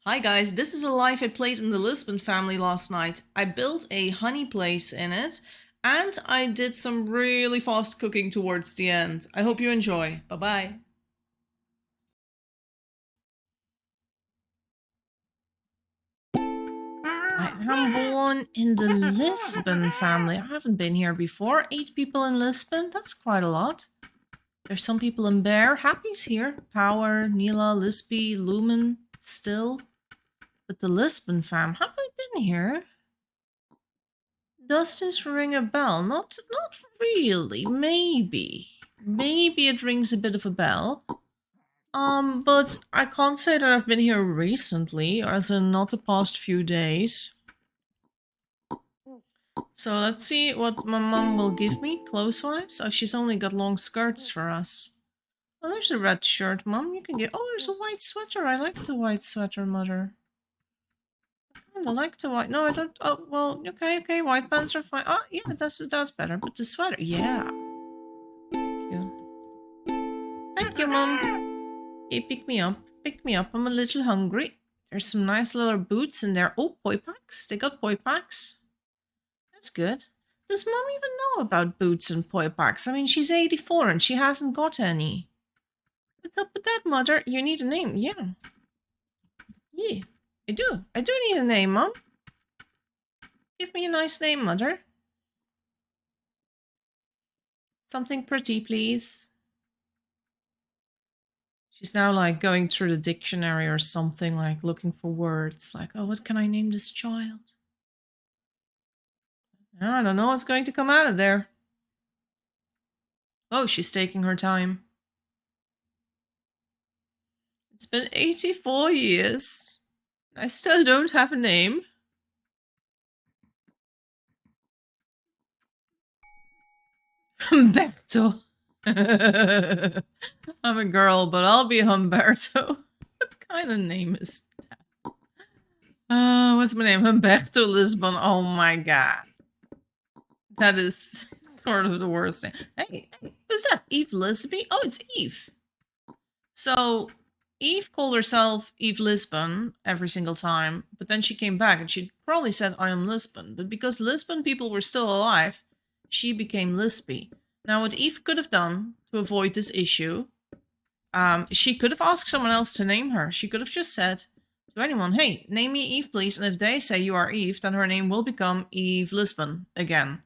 Hi guys, this is a life I played in the Lisbon family last night. I built a honey place in it, and I did some really fast cooking towards the end. I hope you enjoy. Bye bye. I am born in the Lisbon family. I haven't been here before. 8 people in Lisbon, that's quite a lot. There's some people in Bear. Happy's here. Power, Neela, Lisby, Lumen, still. But the Lisbon fam, have I been here? Does this ring a bell? Not really. Maybe. Maybe it rings a bit of a bell. But I can't say that I've been here recently, as in not the past few days. So let's see what my mom will give me, clothes-wise. Oh, she's only got long skirts for us. Oh, there's a red shirt, Mom. You can get... Oh, there's a white sweater. I like the white sweater, Mother. I like the white... No, I don't... Oh, well, okay. White pants are fine. Oh, yeah, that's better. But the sweater... Yeah. Thank you, Mom. Hey, pick me up. Pick me up. I'm a little hungry. There's some nice little boots in there. Oh, poi packs. They got poi packs. That's good. Does Mom even know about boots and poi packs? I mean, she's 84 and she hasn't got any. What's up with that, Mother? You need a name. Yeah. Yeah, I do. I do need a name, Mom. Give me a nice name, Mother. Something pretty, please. She's now like going through the dictionary or something, like looking for words. Like, oh, what can I name this child? I don't know what's going to come out of there. Oh, she's taking her time. It's been 84 years. I still don't have a name. Humberto. I'm a girl, but I'll be Humberto. What kind of name is that? What's my name? Humberto Lisbon. Oh my god. That is sort of the worst name. Hey, who's that? Eve Lisby? Oh, it's Eve. So Eve called herself Eve Lisbon every single time, but then she came back and she probably said, I am Lisbon. But because Lisbon people were still alive, she became Lisby. Now, what Eve could have done to avoid this issue, she could have asked someone else to name her. She could have just said to anyone, hey, name me Eve, please. And if they say you are Eve, then her name will become Eve Lisbon again.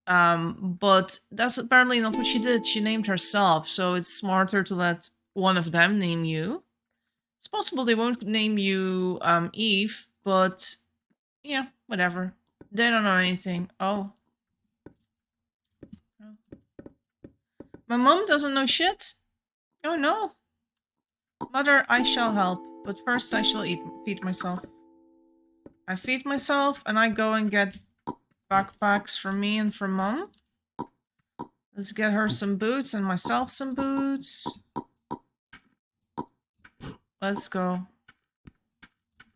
But that's apparently not what she did. She named herself, so it's smarter to let one of them name you. It's possible they won't name you Eve, but yeah, whatever. They don't know anything. Oh. My mom doesn't know shit. Oh no. Mother, I shall help, but first I shall feed myself. I feed myself and I go and get backpacks for me and for Mom. Let's get her some boots and myself some boots. Let's go.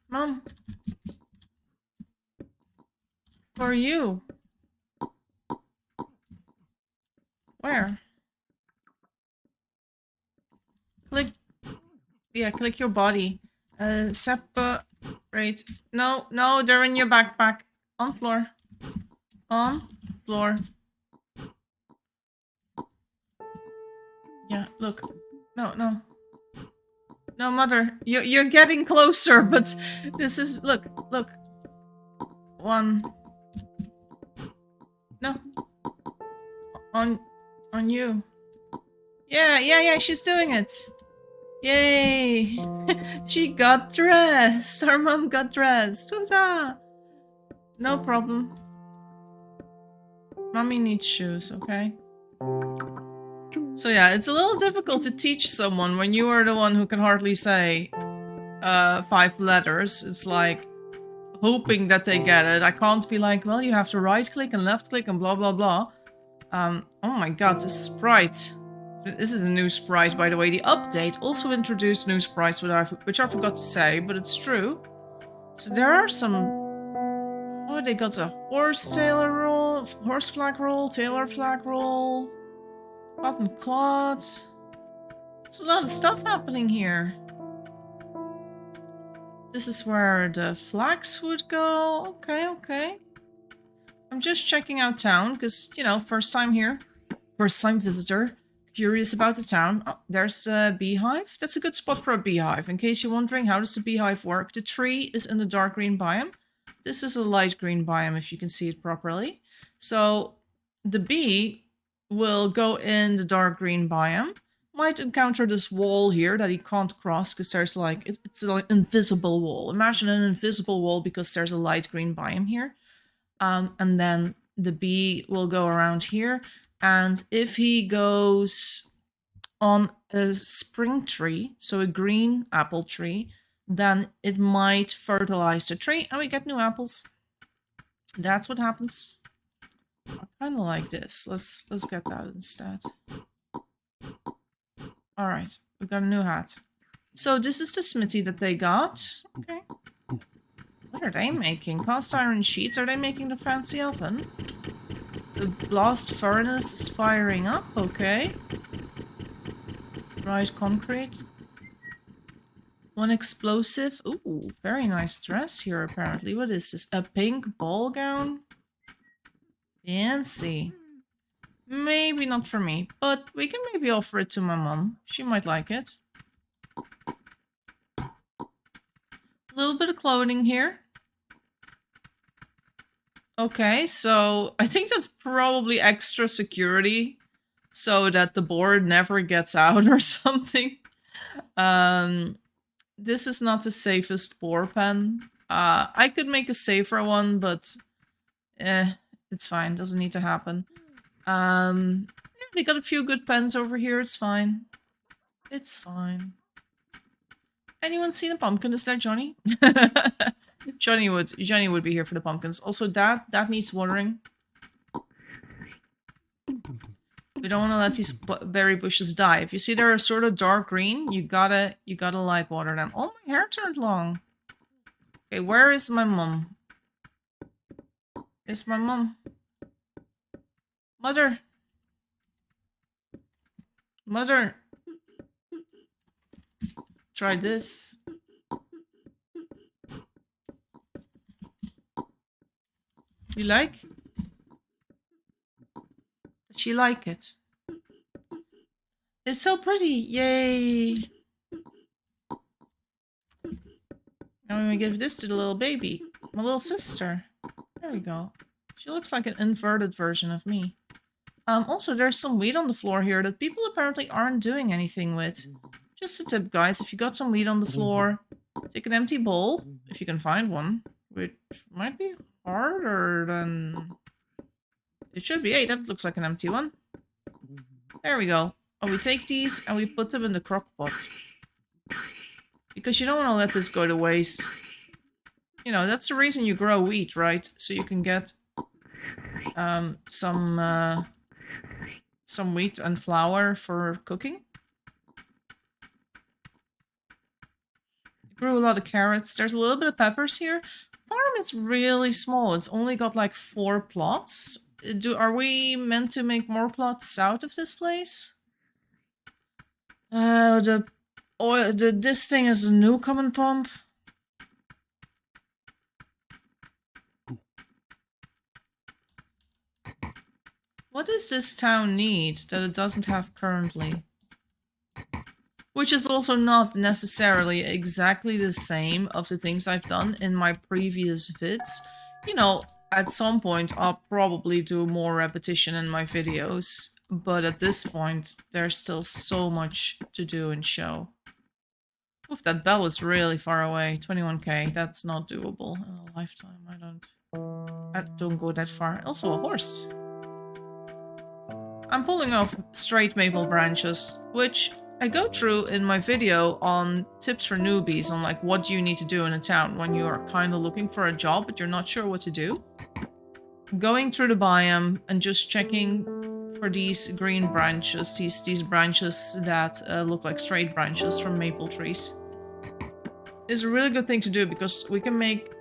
Mom. For you. Where? Click. Yeah, click your body. Separate. No, they're in your backpack. On floor. On floor. Yeah, look. No. No, Mother. You're getting closer, but this is... Look. One. No. On you. Yeah, she's doing it. Yay! She got dressed! Our mom got dressed! Huzzah! No problem. Mommy needs shoes, okay? So yeah, it's a little difficult to teach someone when you are the one who can hardly say 5 letters. It's like hoping that they get it. I can't be like, well, you have to right click and left click and blah blah blah. Oh my god, this sprite. This is a new sprite, by the way. The update also introduced new sprites, which I forgot to say, but it's true. So there are some... Oh, they got a horse flag roll, tailor flag roll, cotton cloth. There's a lot of stuff happening here. This is where the flax would go. Okay, okay. I'm just checking out town because, you know, first time here. First time visitor. Curious about the town. Oh, there's the beehive. That's a good spot for a beehive. In case you're wondering, how does the beehive work? The tree is in the dark green biome. This is a light green biome if you can see it properly. So the bee will go in the dark green biome. Might encounter this wall here that he can't cross because there's like, it's an invisible wall. Imagine an invisible wall because there's a light green biome here. And then the bee will go around here. And if he goes on a spring tree, so a green apple tree, then it might fertilize the tree and we get new apples. That's what happens. I kind of like this. Let's get that instead. All right, we've got a new hat. So this is the smithy that they got. Okay. What are they making? Cast iron sheets? Are they making the fancy oven? The blast furnace is firing up. Okay. Dried concrete. One explosive. Ooh, very nice dress here apparently. What is this? A pink ball gown? Fancy. Maybe not for me, but we can maybe offer it to my mom. She might like it. A little bit of clothing here. Okay, so I think that's probably extra security so that the board never gets out or something. This is not the safest boar pen. I could make a safer one, but it's fine. Doesn't need to happen. Yeah, they got a few good pens over here. It's fine. It's fine. Anyone seen a pumpkin? Is that Johnny? Johnny would be here for the pumpkins. Also, that needs watering. We don't want to let these berry bushes die. If you see they're sort of dark green, you gotta like water them. Oh, my hair turned long. Okay, where is my mom? Is my mom? Mother. Mother. Try this. You like? Did she like it? It's so pretty. Yay. Now I'm gonna give this to the little baby. My little sister. There we go. She looks like an inverted version of me. Also, there's some wheat on the floor here that people apparently aren't doing anything with. Just a tip, guys. If you got some wheat on the floor, take an empty bowl, if you can find one, which might be harder than it should be. Hey, that looks like an empty one. There we go. Oh, we take these and we put them in the crock pot. Because you don't want to let this go to waste. You know, that's the reason you grow wheat, right? So you can get some wheat and flour for cooking. Grew a lot of carrots. There's a little bit of peppers here. Farm is really small. It's only got like 4 plots. Are we meant to make more plots out of this place? This thing is a new common pump. What does this town need that it doesn't have currently? Which is also not necessarily exactly the same of the things I've done in my previous vids. You know, at some point I'll probably do more repetition in my videos, but at this point there's still so much to do and show. Oof, that bell is really far away. 21k, that's not doable in a lifetime. I don't go that far. Also a horse. I'm pulling off straight maple branches, which I go through in my video on tips for newbies on like what do you need to do in a town when you are kind of looking for a job but you're not sure what to do. Going through the biome and just checking for these green branches, these branches that look like straight branches from maple trees, is a really good thing to do because we can make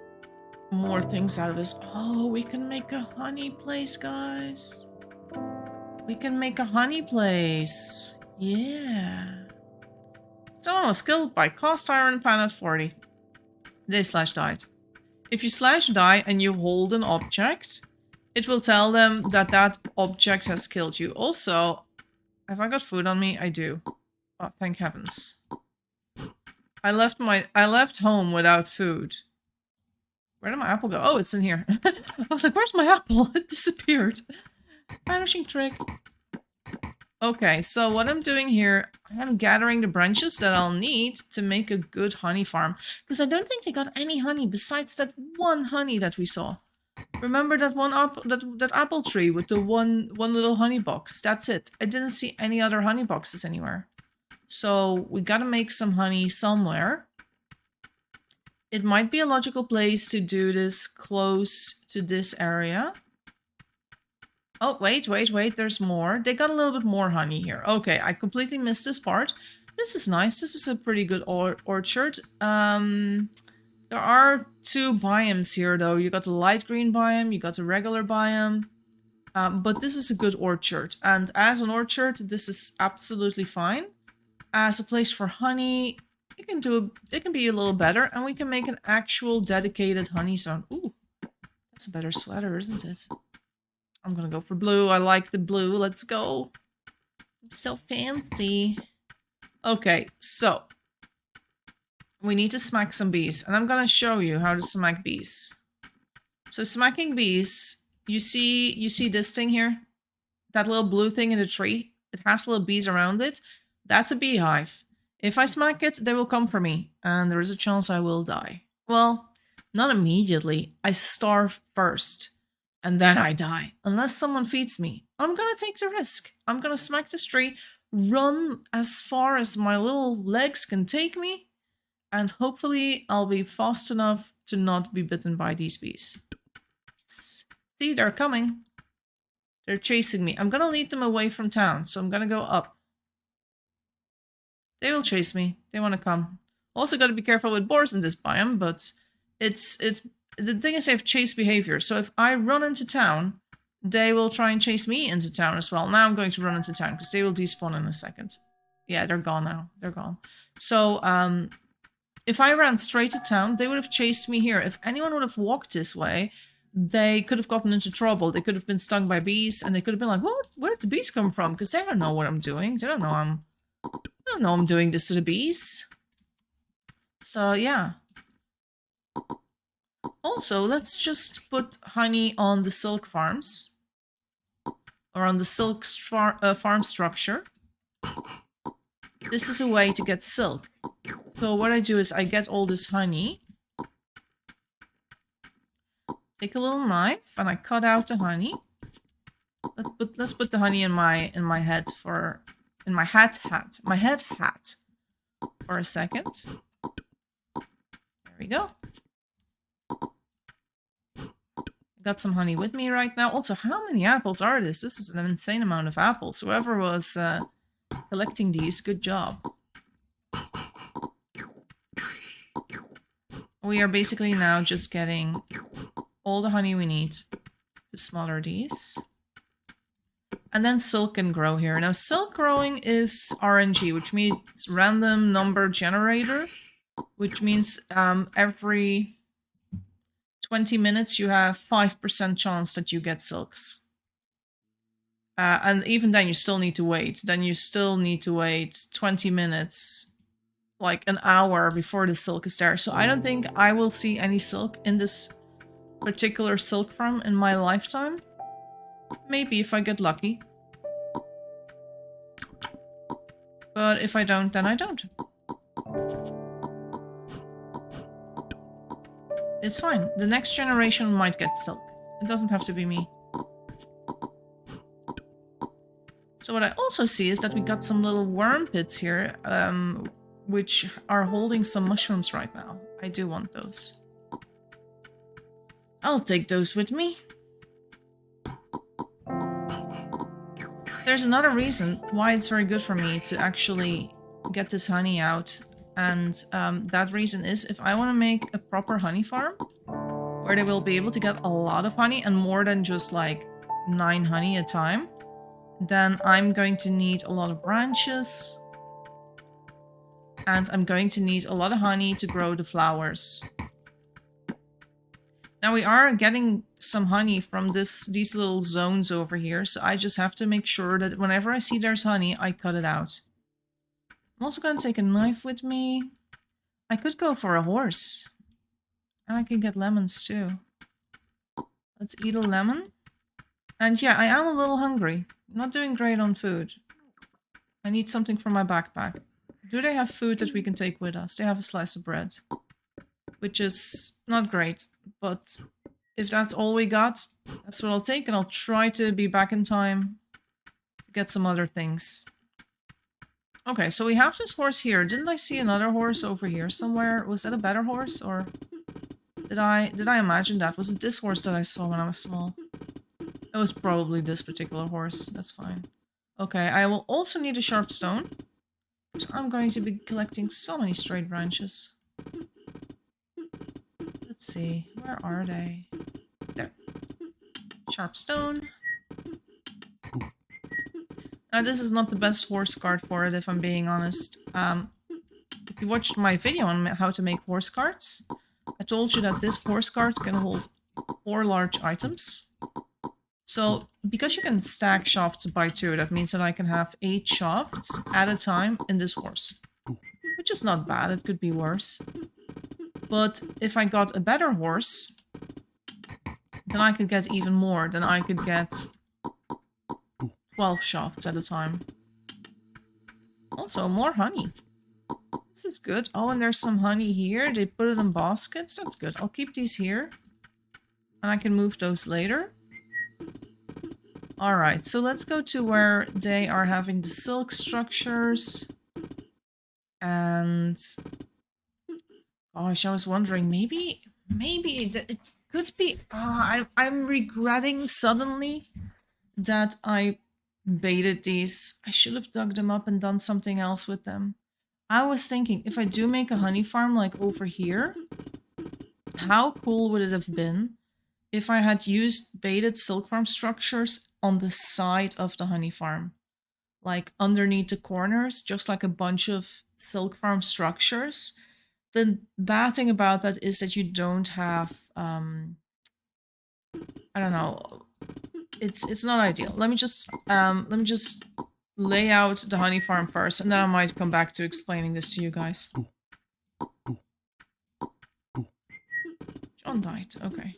more things out of this. Oh, we can make a honey place, guys. We can make a honey place. Yeah. Someone was killed by cast iron pan at 40. They slash died. If you slash die and you hold an object, it will tell them that that object has killed you. Also, have I got food on me? I do. Oh, thank heavens. I left home without food. Where did my apple go? Oh, it's in here. I was like, where's my apple? It disappeared. Vanishing trick. Okay, so what I'm doing here, I'm gathering the branches that I'll need to make a good honey farm. Because I don't think they got any honey besides that one honey that we saw. Remember that one that apple tree with the one little honey box? That's it. I didn't see any other honey boxes anywhere. So we gotta make some honey somewhere. It might be a logical place to do this close to this area. Oh, wait, there's more. They got a little bit more honey here. Okay, I completely missed this part. This is nice. This is a pretty good orchard. There are two biomes here, though. You got the light green biome, you got the regular biome. But this is a good orchard. And as an orchard, this is absolutely fine. As a place for honey, it can be a little better. And we can make an actual dedicated honey zone. Ooh, that's a better sweater, isn't it? I'm gonna go for blue. I like the blue. Let's go. I'm so fancy. Okay, so we need to smack some bees, and I'm gonna show you how to smack bees. So smacking bees, you see this thing here? That little blue thing in the tree? It has little bees around it. That's a beehive. If I smack it, they will come for me, and there is a chance I will die. Well, not immediately. I starve first. And then I die. Unless someone feeds me. I'm gonna take the risk. I'm gonna smack this tree, run as far as my little legs can take me, and hopefully I'll be fast enough to not be bitten by these bees. See, they're coming. They're chasing me. I'm gonna lead them away from town, so I'm gonna go up. They will chase me. They want to come. Also gotta be careful with boars in this biome, but it's the thing is they have chase behavior, so if I run into town, they will try and chase me into town as well. Now I'm going to run into town, because they will despawn in a second. Yeah, they're gone now. They're gone. So, if I ran straight to town, they would have chased me here. If anyone would have walked this way, they could have gotten into trouble. They could have been stung by bees, and they could have been like, "What? Where did the bees come from?" Because they don't know what I'm doing. They don't know I'm doing this to the bees. So, yeah. Also, let's just put honey on the silk farms. Or on the silk farm structure. This is a way to get silk. So what I do is I get all this honey. Take a little knife and I cut out the honey. Let's put the honey in my head for... In my hat. My head hat. For a second. There we go. Got some honey with me right now. Also, how many apples are this? This is an insane amount of apples. Whoever was collecting these, good job. We are basically now just getting all the honey we need to smother these. And then silk can grow here. Now, silk growing is RNG, which means random number generator, which means every 20 minutes you have 5% chance that you get silks. And even then you still need to wait. Then you still need to wait 20 minutes, like an hour before the silk is there. So I don't think I will see any silk in this particular silk farm in my lifetime. Maybe if I get lucky. But if I don't, then I don't. It's fine. The next generation might get silk. It doesn't have to be me. So what I also see is that we got some little worm pits here, which are holding some mushrooms right now. I do want those. I'll take those with me. There's another reason why it's very good for me to actually get this honey out. And that reason is if I want to make a proper honey farm, where they will be able to get a lot of honey and more than just like 9 honey a time, then I'm going to need a lot of branches. And I'm going to need a lot of honey to grow the flowers. Now we are getting some honey from these little zones over here, so I just have to make sure that whenever I see there's honey, I cut it out. I'm also going to take a knife with me. I could go for a horse. And I can get lemons too. Let's eat a lemon. And yeah, I am a little hungry. Not doing great on food. I need something for my backpack. Do they have food that we can take with us? They have a slice of bread. Which is not great, but if that's all we got, that's what I'll take, and I'll try to be back in time to get some other things. Okay, so we have this horse here. Didn't I see another horse over here somewhere? Was that a better horse, or did I imagine that? Was it this horse that I saw when I was small? It was probably this particular horse. That's fine. Okay, I will also need a sharp stone, so I'm going to be collecting so many straight branches. Let's see, where are they? There. Sharp stone. Now this is not the best horse cart for it, if I'm being honest. If you watched my video on how to make horse carts, I told you that this horse cart can hold 4 large items. So, because you can stack shafts by 2, that means that I can have 8 shafts at a time in this horse. Which is not bad, it could be worse. But if I got a better horse, then I could get even more. Then I could get 12 shafts at a time. Also, more honey. This is good. Oh, and there's some honey here. They put it in baskets. That's good. I'll keep these here. And I can move those later. Alright, so let's go to where they are having the silk structures. And... gosh, I was wondering, maybe it could be... I'm regretting suddenly that I baited these. I should have dug them up and done something else with them. I was thinking, if I do make a honey farm like over here, how cool would it have been if I had used baited silk farm structures on the side of the honey farm? Like underneath the corners, just like a bunch of silk farm structures. The bad thing about that is that you don't have, I don't know, it's not ideal. Let me just lay out the honey farm first, and then I might come back to explaining this to you guys. John died, okay.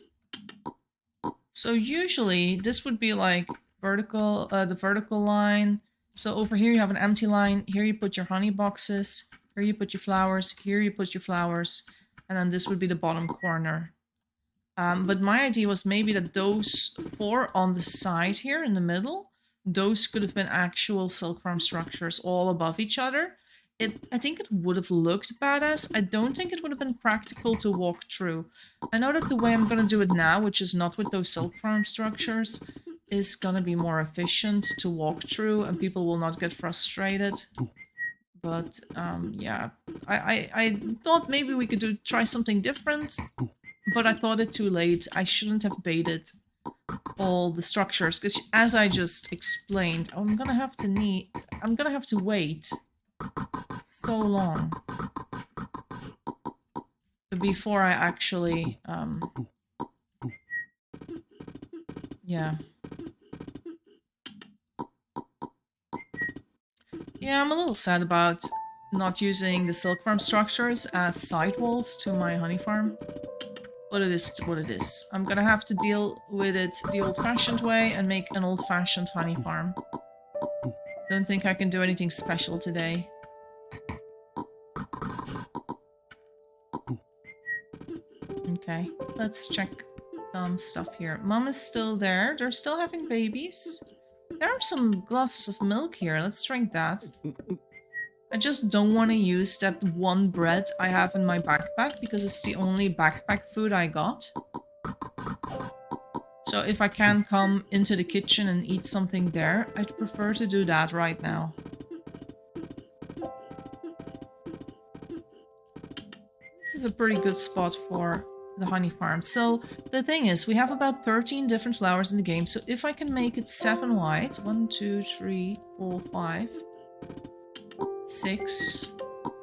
So usually this would be like vertical, the vertical line. So over here you have an empty line, here you put your honey boxes, here you put your flowers, here you put your flowers, and then this would be the bottom corner. But my idea was maybe that those 4 on the side here in the middle, those could have been actual silk farm structures all above each other. I think it would have looked badass. I don't think it would have been practical to walk through. I know that the way I'm going to do it now, which is not with those silk farm structures, is going to be more efficient to walk through and people will not get frustrated. But yeah, I thought maybe we could try something different, but I thought it too late. I shouldn't have baited all the structures, because as I just explained, I'm gonna have to wait so long before I actually yeah. Yeah, I'm a little sad about not using the silk farm structures as sidewalls to my honey farm. But it is what it is. I'm gonna have to deal with it the old-fashioned way and make an old-fashioned honey farm. Don't think I can do anything special today. Okay, let's check some stuff here. Mom is still there. They're still having babies. There are some glasses of milk here. Let's drink that. I just don't want to use that one bread I have in my backpack because it's the only backpack food I got. So if I can come into the kitchen and eat something there, I'd prefer to do that right now. This is a pretty good spot for the honey farm. So the thing is, we have about 13 different flowers in the game. So if I can make it 7 wide, 1, 2, 3, 4, 5, 6,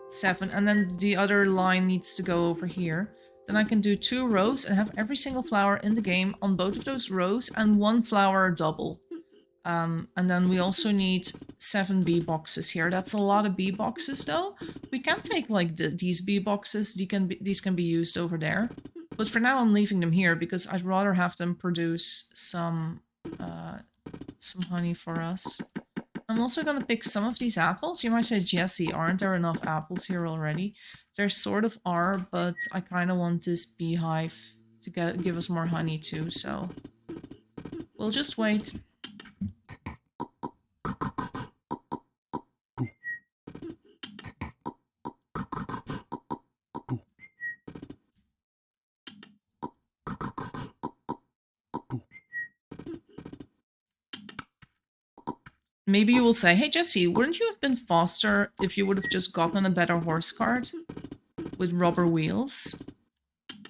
7, and then the other line needs to go over here. then I can do 2 rows and have every single flower in the game on both of those rows and 1 flower double. And then we also need 7 bee boxes here. That's a lot of bee boxes though. We can take like these bee boxes. These can be used over there. But for now I'm leaving them here because I'd rather have them produce some honey for us. I'm also going to pick some of these apples. You might say, Jessie, aren't there enough apples here already? There sort of are, but I kind of want this beehive to give us more honey too, so we'll just wait. Maybe you will say, hey Jessie, wouldn't you have been faster if you would have just gotten a better horse cart with rubber wheels?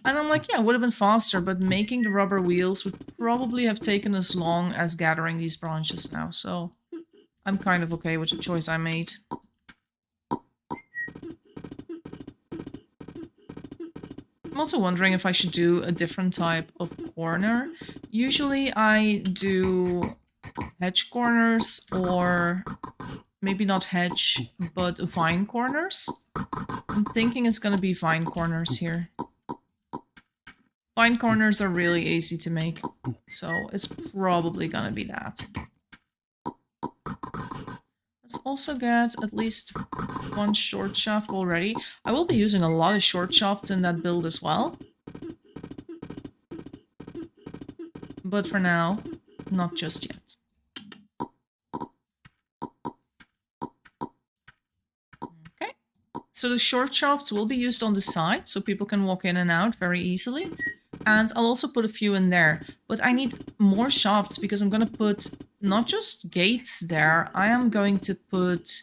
And I'm like, yeah, it would have been faster, but making the rubber wheels would probably have taken as long as gathering these branches now, so I'm kind of okay with the choice I made. I'm also wondering if I should do a different type of corner. Usually I do hedge corners, or maybe not hedge, but vine corners. I'm thinking it's going to be vine corners here. Vine corners are really easy to make, so it's probably going to be that. Let's also get at least 1 short shaft already. I will be using a lot of short shafts in that build as well. But for now, not just yet. Okay. So the short shafts will be used on the side, so people can walk in and out very easily. And I'll also put a few in there. But I need more shafts because I'm going to put not just gates there. I am going to put...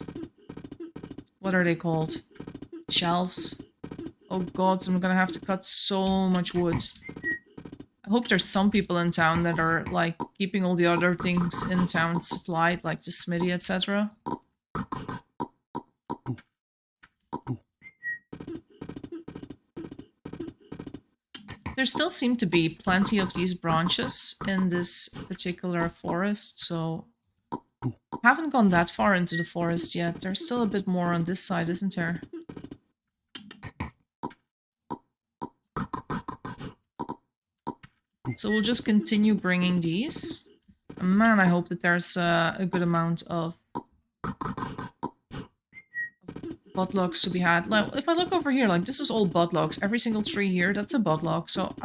what are they called? Shelves. Oh god, so I'm going to have to cut so much wood. I hope there's some people in town that are like keeping all the other things in town supplied, like the smithy, etc. There still seem to be plenty of these branches in this particular forest, so I haven't gone that far into the forest yet. There's still a bit more on this side, isn't there? So we'll just continue bringing these. And man, I hope that there's a good amount of bud logs to be had. Like, if I look over here, like, this is all bud logs. Every single tree here, that's a bud log. So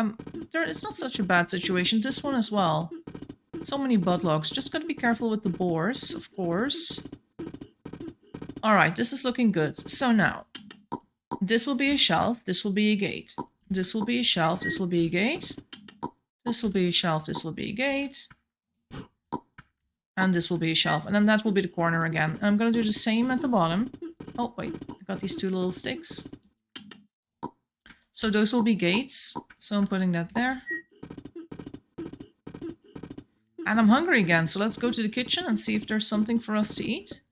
it's not such a bad situation. This one as well. So many bud logs. Just gotta be careful with the boars, of course. Alright, this is looking good. So now, this will be a shelf. This will be a gate. This will be a shelf. This will be a gate. This will be a shelf. This will be a gate. And this will be a shelf. And then that will be the corner again. And I'm gonna do the same at the bottom. Oh, wait. I got these 2 little sticks. So those will be gates. So I'm putting that there. And I'm hungry again. So let's go to the kitchen and see if there's something for us to eat.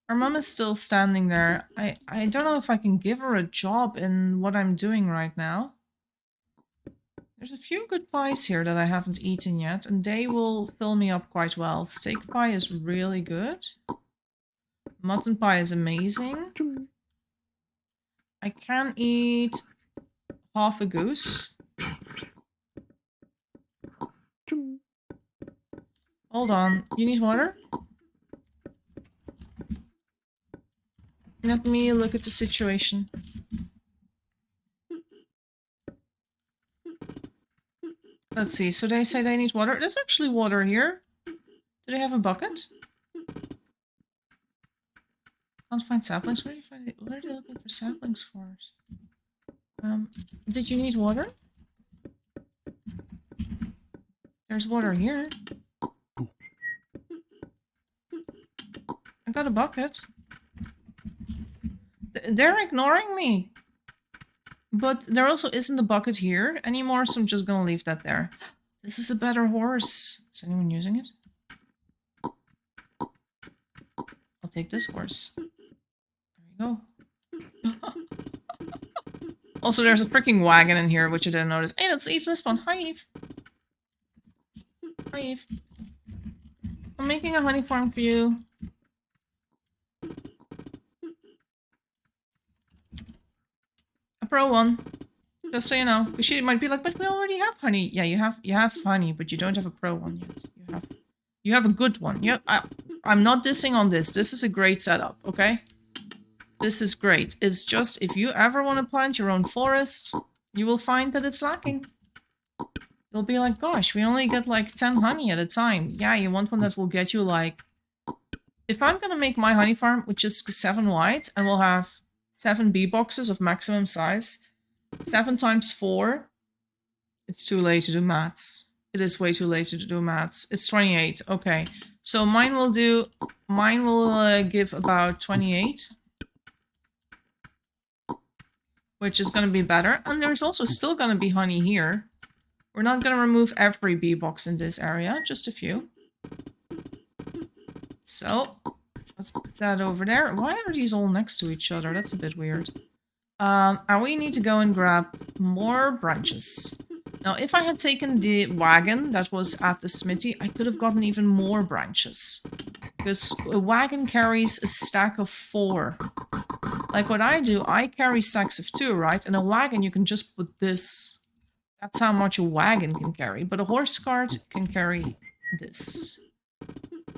Our mom is still standing there. I don't know if I can give her a job in what I'm doing right now. There's a few good pies here that I haven't eaten yet. And they will fill me up quite well. Steak pie is really good. Mutton pie is amazing. I can eat half a goose. Hold on. You need water? Let me look at the situation. Let's see. So they say they need water. There's actually water here. Do they have a bucket? Can't find saplings. Where do you find it? What are they looking for saplings for? Did you need water? There's water here. I got a bucket. They're ignoring me. But there also isn't a bucket here anymore, so I'm just gonna leave that there. This is a better horse. Is anyone using it? I'll take this horse. There you go. Also, there's a freaking wagon in here, which I didn't notice. Hey, that's Eve Lisbon. Hi, Eve. Hi, Eve. I'm making a honey farm for you. A pro one. Just so you know. She might be like, but we already have honey. Yeah, you have honey, but you don't have a pro one yet. You have a good one. I'm not dissing on this. This is a great setup, okay? This is great. It's just, if you ever want to plant your own forest, you will find that it's lacking. You'll be like, gosh, we only get like 10 honey at a time. Yeah, you want one that will get you like... If I'm gonna make my honey farm, which is 7 wide, and we'll have 7 bee boxes of maximum size, 7 times 4, it's too late to do maths. It is way too late to do maths. It's 28. Okay. So mine will give about 28. Which is going to be better. And there's also still going to be honey here. We're not going to remove every bee box in this area. Just a few. So, let's put that over there. Why are these all next to each other? That's a bit weird. And we need to go and grab more branches. Now, if I had taken the wagon that was at the smithy, I could have gotten even more branches. Because a wagon carries a stack of 4. Like what I do, I carry stacks of 2, right? And a wagon, you can just put this. That's how much a wagon can carry. But a horse cart can carry this.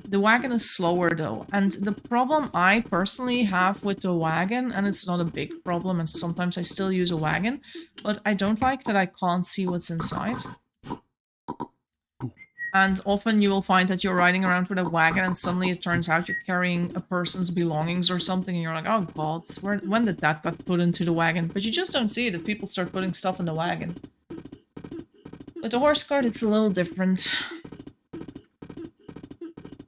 The wagon is slower though. And the problem I personally have with the wagon, and it's not a big problem, and sometimes I still use a wagon, but I don't like that I can't see what's inside. And often you will find that you're riding around with a wagon and suddenly it turns out you're carrying a person's belongings or something and you're like, oh god, when did that get put into the wagon? But you just don't see it if people start putting stuff in the wagon. With the horse cart, it's a little different.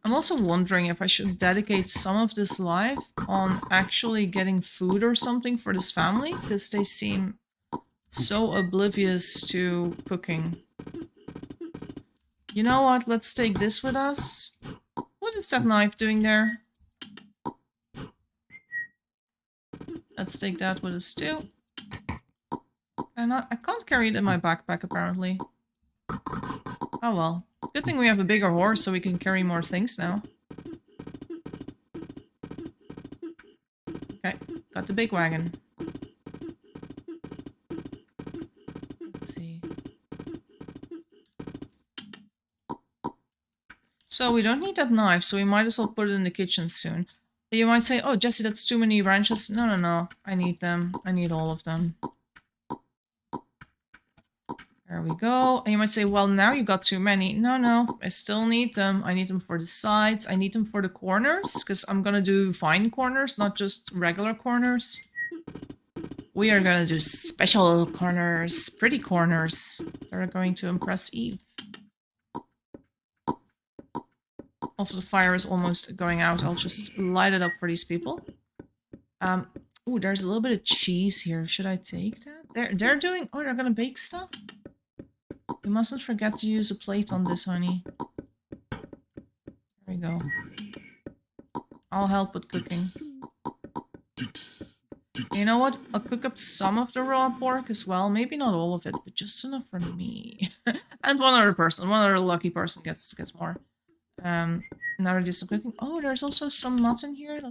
I'm also wondering if I should dedicate some of this life on actually getting food or something for this family, because they seem so oblivious to cooking. You know what? Let's take this with us. What is that knife doing there? Let's take that with us too. I can't carry it in my backpack apparently. Oh well. Good thing we have a bigger horse so we can carry more things now. Okay, got the big wagon. Let's see. So we don't need that knife, so we might as well put it in the kitchen soon. You might say, oh Jesse, that's too many branches. No, no, no. I need them. I need all of them. There we go. And you might say, well, now you got too many. No, no, I still need them. I need them for the sides. I need them for the corners, because I'm going to do fine corners, not just regular corners. We are going to do special corners, pretty corners that are going to impress Eve. Also, the fire is almost going out. I'll just light it up for these people. Ooh, there's a little bit of cheese here. Should I take that? They're doing... Oh, they're going to bake stuff? You mustn't forget to use a plate on this, honey. There we go. I'll help with cooking. You know what? I'll cook up some of the raw pork as well. Maybe not all of it, but just enough for me. And one other person. One other lucky person gets more. Now I do some cooking. Oh, there's also some mutton here.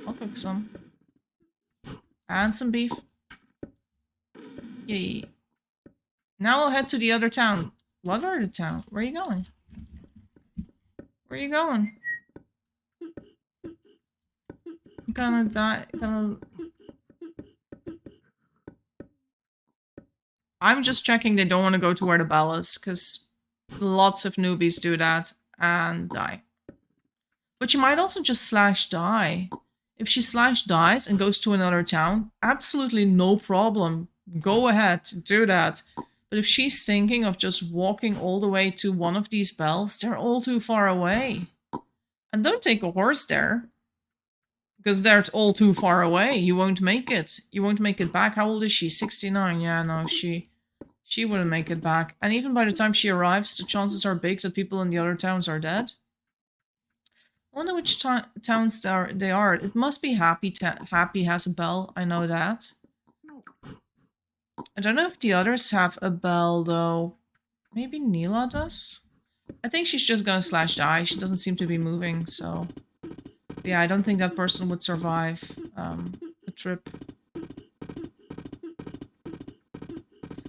I'll cook some. And some beef. Yay. Now I'll head to the other town. What other town? Where are you going? Where are you going? I'm gonna die. I'm just checking they don't want to go to where the bell is, because lots of newbies do that and die. But you might also just slash die. If she slash dies and goes to another town, absolutely no problem. Go ahead, do that. But if she's thinking of just walking all the way to one of these bells, they're all too far away. And don't take a horse there. Because they're all too far away. You won't make it. You won't make it back. How old is she? 69. Yeah, no, she wouldn't make it back. And even by the time she arrives, the chances are big that people in the other towns are dead. I wonder which towns they are. It must be Happy. Happy has a bell. I know that. I don't know if the others have a bell, though. Maybe Neela does? I think she's just gonna slash die. She doesn't seem to be moving, so... Yeah, I don't think that person would survive a trip.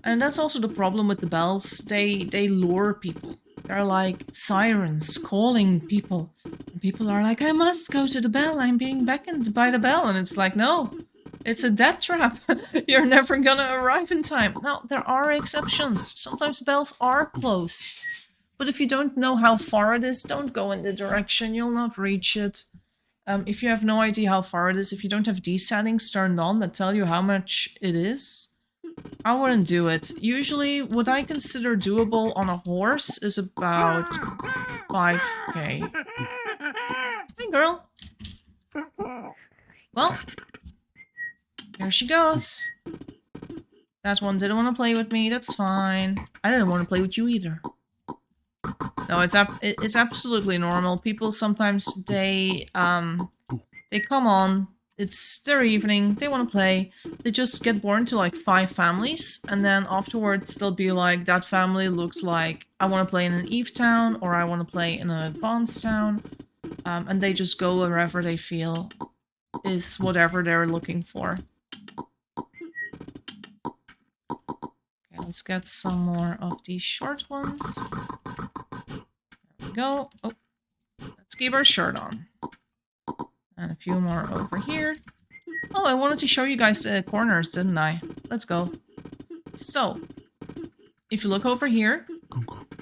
And that's also the problem with the bells. They lure people. They're like sirens calling people. And people are like, I must go to the bell. I'm being beckoned by the bell. And it's like, no, it's a death trap. You're never gonna arrive in time. Now, there are exceptions. Sometimes bells are close. But if you don't know how far it is, don't go in the direction. You'll not reach it. If you have no idea how far it is, if you don't have these settings turned on that tell you how much it is, I wouldn't do it. Usually, what I consider doable on a horse is about 5k. Hey, girl. Well, here she goes. That one didn't want to play with me. That's fine. I didn't want to play with you either. No, it's absolutely normal. People sometimes they come on. It's their evening. They want to play. They just get born to like 5 families, and then afterwards they'll be like, that family looks like I want to play in an Eve town or I want to play in an advanced town, and they just go wherever they feel is whatever they're looking for. Okay, let's get some more of these short ones. There we go. Oh, let's keep our shirt on. And a few more over here. Oh, I wanted to show you guys the corners, didn't I? Let's go. So, if you look over here,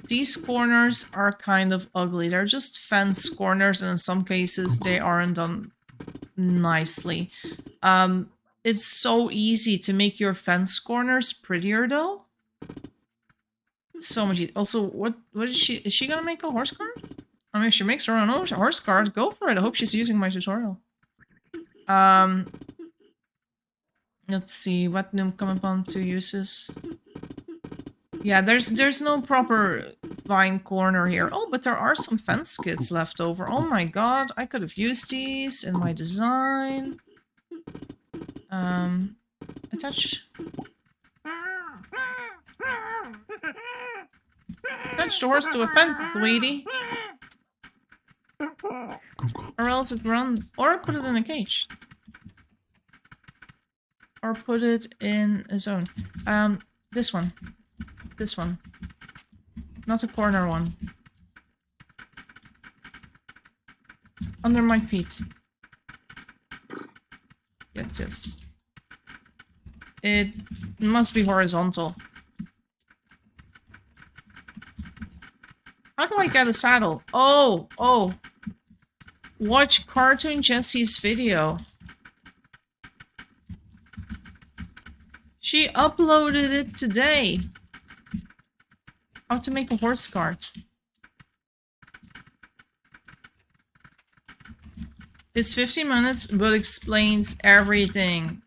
these corners are kind of ugly. They're just fence corners, and in some cases, they aren't done nicely. It's so easy to make your fence corners prettier, though. So much easier. Also, what is she? Is she gonna make a horse cart? I mean, if she makes her own horse cart, go for it. I hope she's using my tutorial. Let's see, what new come upon 2 uses? Yeah, there's no proper vine corner here. Oh, but there are some fence skits left over. Oh my god, I could have used these in my design. Attach the horse to a fence, sweetie. Or else it run, or put it in a cage. Or put it in a zone. This one. This one. Not a corner one. Under my feet. Yes, yes. It must be horizontal. How do I get a saddle? Oh, oh. Watch Cartoon Jessie's video. She uploaded it today. How to make a horse cart. It's 15 minutes, but explains everything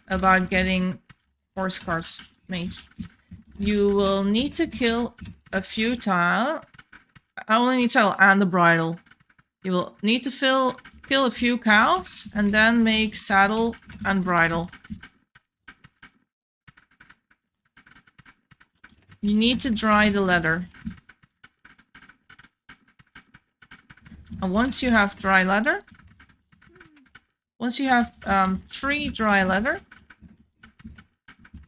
about getting horse carts made. You will need to kill a few tile. I only need saddle and the bridle. You will need to kill a few cows and then make saddle and bridle. You need to dry the leather. And once you have dry leather, once you have 3 dry leather,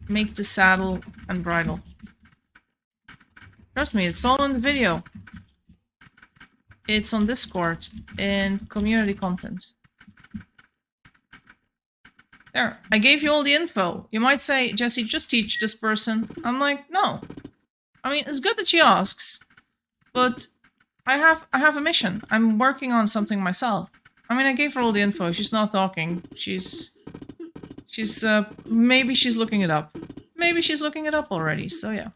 make the saddle and bridle. Trust me, it's all in the video. It's on Discord in community content. There, I gave you all the info. You might say, Jessie, just teach this person. I'm like, no. I mean, it's good that she asks, but I have a mission. I'm working on something myself. I mean, I gave her all the info. She's not talking. Maybe she's looking it up. Maybe she's looking it up already, so yeah.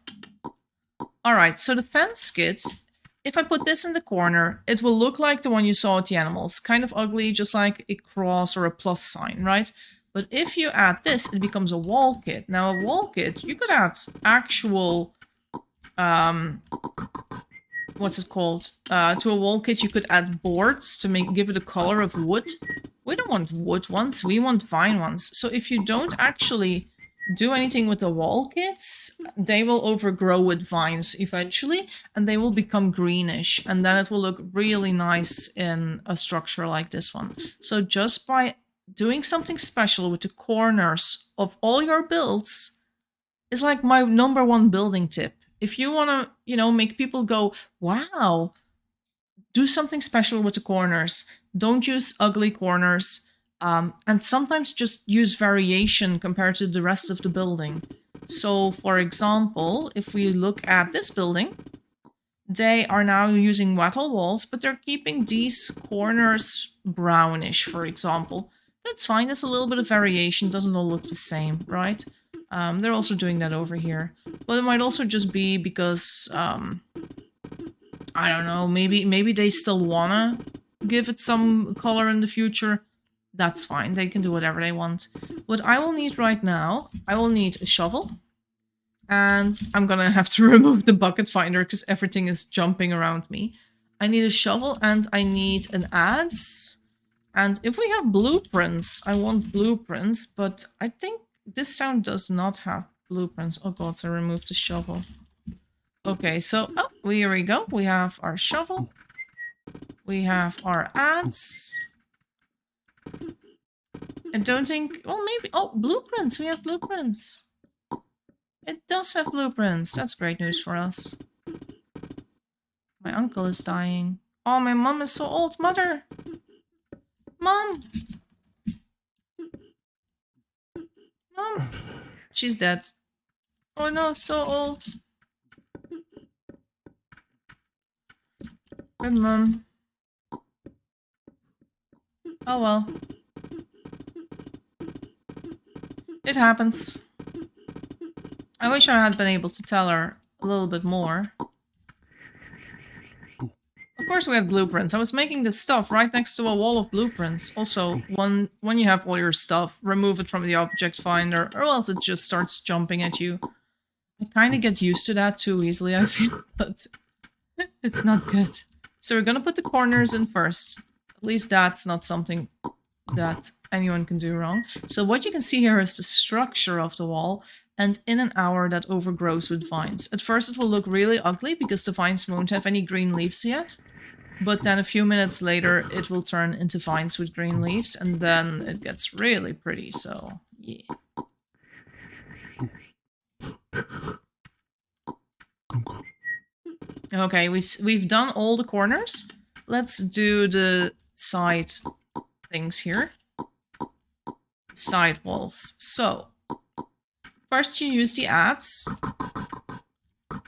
Alright, so the fence skits, if I put this in the corner, it will look like the one you saw with the animals. Kind of ugly, just like a cross or a plus sign, right? But if you add this, it becomes a wall kit. Now, a wall kit, you could add actual... what's it called? To a wall kit, you could add boards to give it a color of wood. We don't want wood ones, we want vine ones. So if you don't actually do anything with the wall kits, they will overgrow with vines eventually, and they will become greenish, and then it will look really nice in a structure like this one. So just by doing something special with the corners of all your builds is like my #1 building tip. If you want to, you know, make people go, wow, do something special with the corners. Don't use ugly corners. And sometimes just use variation compared to the rest of the building. So, for example, if we look at this building, they are now using wattle walls, but they're keeping these corners brownish, for example. That's fine. That's a little bit of variation. Doesn't all look the same, right? They're also doing that over here. But it might also just be because, I don't know, maybe they still wanna give it some color in the future. That's fine. They can do whatever they want. What I will need right now, I will need a shovel. And I'm gonna have to remove the bucket finder because everything is jumping around me. I need a shovel and I need an adze. And if we have blueprints, I want blueprints, but I think this sound does not have blueprints. Oh god, so I removed the shovel. Okay, so, oh, here we go. We have our shovel. We have our adze. I don't think, well, maybe, oh, blueprints. We have blueprints. It does have blueprints. That's great news for us. My uncle is dying. Oh, my mom is so old. Mother! Mom! Mom! She's dead. Oh no, so old. Good mom. Oh well. It happens. I wish I had been able to tell her a little bit more. Of course we had blueprints. I was making this stuff right next to a wall of blueprints. Also, when you have all your stuff, remove it from the object finder, or else it just starts jumping at you. I kind of get used to that too easily, I feel, but it's not good. So we're gonna put the corners in first. At least that's not something that anyone can do wrong. So what you can see here is the structure of the wall, and in an hour that overgrows with vines. At first it will look really ugly because the vines won't have any green leaves yet. But then a few minutes later it will turn into vines with green leaves, and then it gets really pretty, so yeah. Okay, we've done all the corners. Let's do the side things here. Side walls. So, first you use the adze,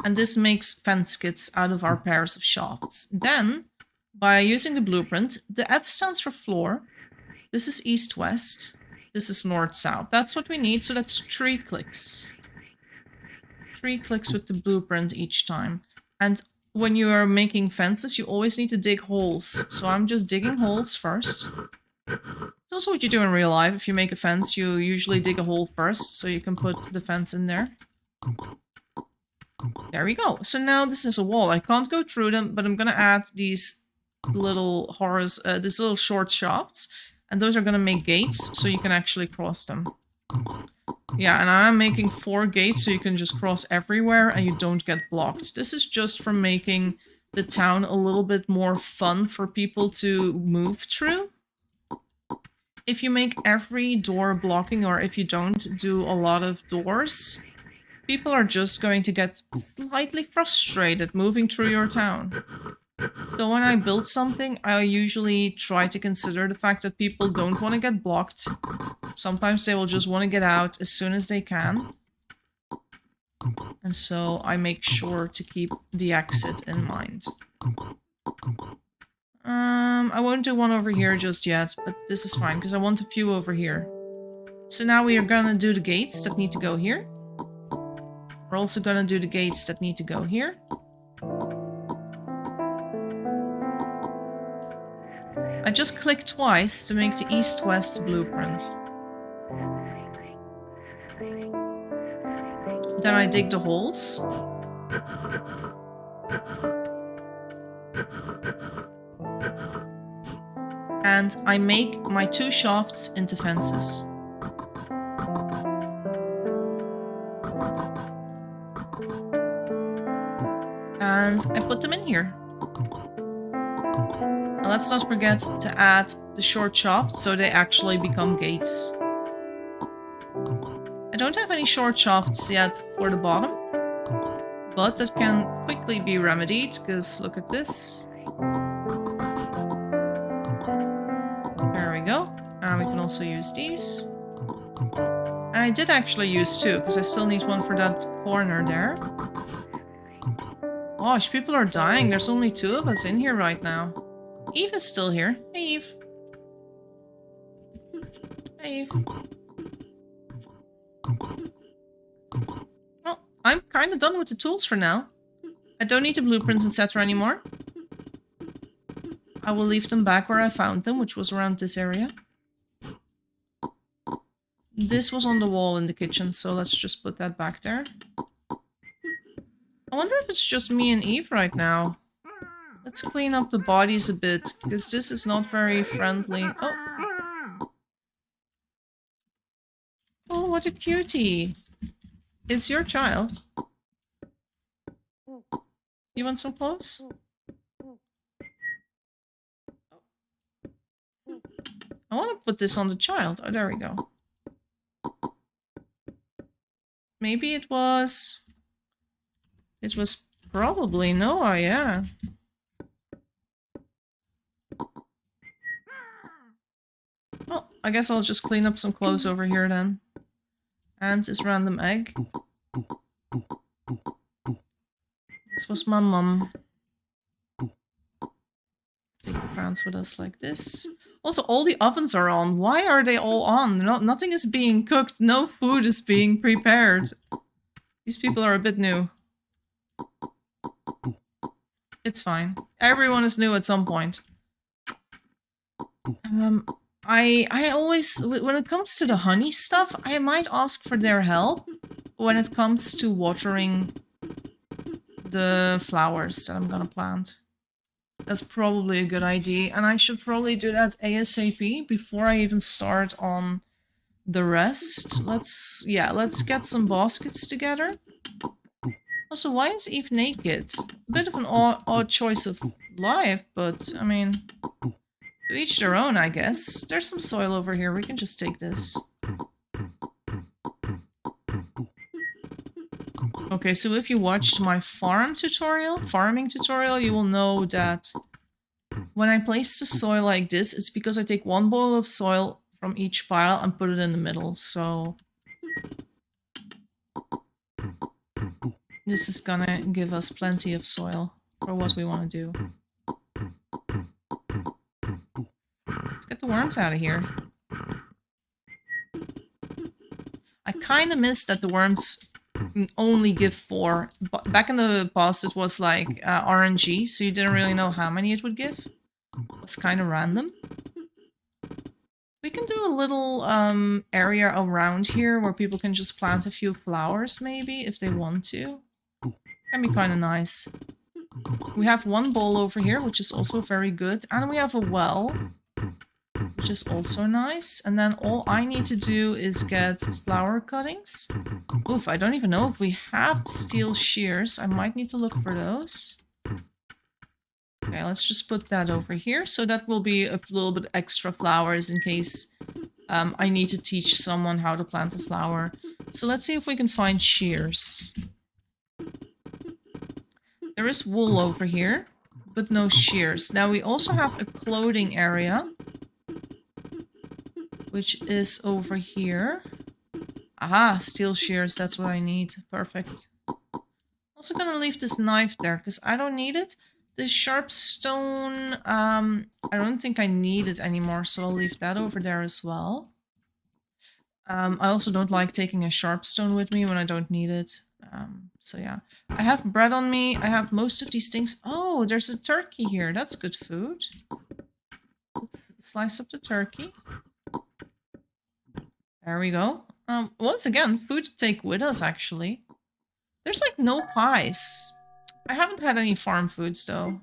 and this makes fence kits out of our pairs of shafts. Then, by using the blueprint, the F stands for floor. This is east-west. This is north-south. That's what we need, so that's 3 clicks. 3 clicks with the blueprint each time. And when you are making fences, you always need to dig holes. So I'm just digging holes first. It's also what you do in real life. If you make a fence, you usually dig a hole first, so you can put the fence in there. There we go. So now this is a wall. I can't go through them, but I'm gonna add these little these little short shafts, and those are gonna make gates, so you can actually cross them. Yeah, and I'm making 4 gates, so you can just cross everywhere and you don't get blocked. This is just for making the town a little bit more fun for people to move through. If you make every door blocking, or if you don't do a lot of doors, people are just going to get slightly frustrated moving through your town. So when I build something, I usually try to consider the fact that people don't want to get blocked. Sometimes they will just want to get out as soon as they can. And so I make sure to keep the exit in mind. I won't do one over here just yet, but this is fine because I want a few over here. So now we are gonna do the gates that need to go here. We're also gonna do the gates that need to go here. I just click twice to make the east-west blueprint. Then I dig the holes. And I make my 2 shafts into fences. And I put them in here. And let's not forget to add the short shafts so they actually become gates. I don't have any short shafts yet for the bottom, but that can quickly be remedied, because look at this. There we go. And we can also use these. And I did actually use two, because I still need one for that corner there. Gosh, people are dying. There's only 2 of us in here right now. Eve is still here. Hey, Eve. Hey, Eve. Well, I'm kind of done with the tools for now. I don't need the blueprints, etc. anymore. I will leave them back where I found them, which was around this area. This was on the wall in the kitchen, so let's just put that back there. I wonder if it's just me and Eve right now. Let's clean up the bodies a bit, because this is not very friendly. Oh. Oh, what a cutie. It's your child. You want some clothes? I want to put this on the child. Oh, there we go. Maybe it was... It was probably Noah, yeah. Well, I guess I'll just clean up some clothes over here then. And this random egg. This was my mum. Take the pants with us like this. Also, all the ovens are on. Why are they all on? Nothing is being cooked. No food is being prepared. These people are a bit new. It's fine. Everyone is new at some point. I always, when it comes to the honey stuff, I might ask for their help when it comes to watering the flowers that I'm gonna plant. That's probably a good idea, and I should probably do that ASAP before I even start on the rest. Let's get some baskets together. Also, why is Eve naked? A bit of an odd choice of life, but I mean, to each their own, I guess. There's some soil over here. We can just take this. Okay, so if you watched my farming tutorial, you will know that when I place the soil like this, it's because I take 1 bowl of soil from each pile and put it in the middle, so... This is gonna give us plenty of soil for what we want to do. Let's get the worms out of here. I kind of miss that the worms only give 4. Back in the past it was like RNG, so you didn't really know how many it would give. It's kind of random. We can do a little area around here where people can just plant a few flowers maybe if they want to. Can be kind of nice. We have 1 bowl over here, which is also very good. And we have a well, which is also nice. And then all I need to do is get flower cuttings. Oof, I don't even know if we have steel shears. I might need to look for those. Okay, let's just put that over here. So that will be a little bit extra flowers in case I need to teach someone how to plant a flower. So let's see if we can find shears. There is wool over here, but no shears. Now we also have a clothing area, which is over here. Aha, steel shears, that's what I need. Perfect. Also gonna leave this knife there, because I don't need it. The sharp stone, I don't think I need it anymore, so I'll leave that over there as well. I also don't like taking a sharp stone with me when I don't need it. So yeah, I have bread on me. I have most of these things. Oh, there's a turkey here. That's good food. Let's slice up the turkey. There we go. Once again, food to take with us, actually. There's like no pies. I haven't had any farm foods though.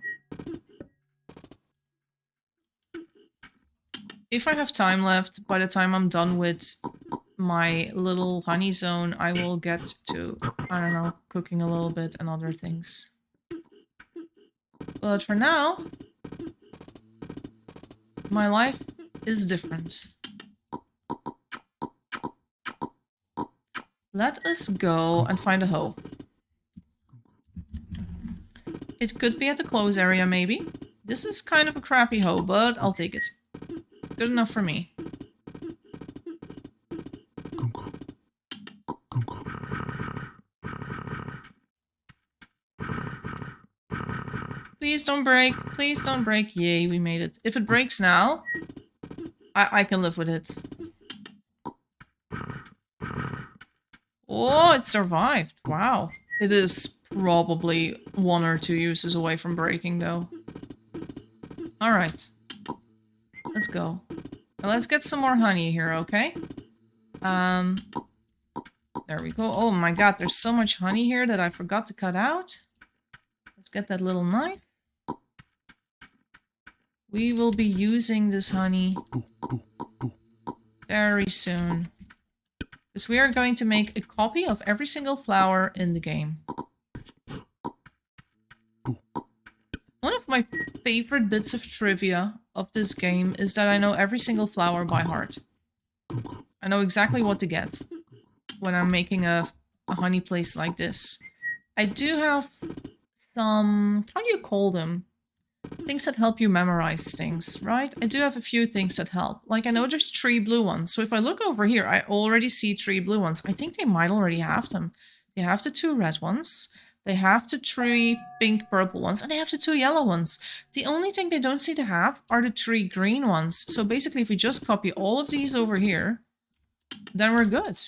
If I have time left, by the time I'm done with my little honey zone, I will get to, I don't know, cooking a little bit and other things. But for now, my life is different. Let us go and find a hoe. It could be at the clothes area, maybe. This is kind of a crappy hoe, but I'll take it. It's good enough for me. Please don't break. Please don't break. Yay, we made it. If it breaks now, I can live with it. Oh, it survived. Wow. It is probably 1 or 2 uses away from breaking, though. Alright. Let's go. Now let's get some more honey here, okay? There we go. Oh my god, there's so much honey here that I forgot to cut out. Let's get that little knife. We will be using this honey very soon. Because we are going to make a copy of every single flower in the game. One of my favorite bits of trivia of this game is that I know every single flower by heart. I know exactly what to get when I'm making a honey place like this. I do have some, how do you call them? Things that help you memorize things, right? I do have a few things that help. Like I know there's 3 blue ones. So if I look over here, I already see 3 blue ones. I think they might already have them. They have the 2 red ones. They have the 3 pink purple ones. And they have the 2 yellow ones. The only thing they don't seem to have are the 3 green ones. So basically if we just copy all of these over here, then we're good.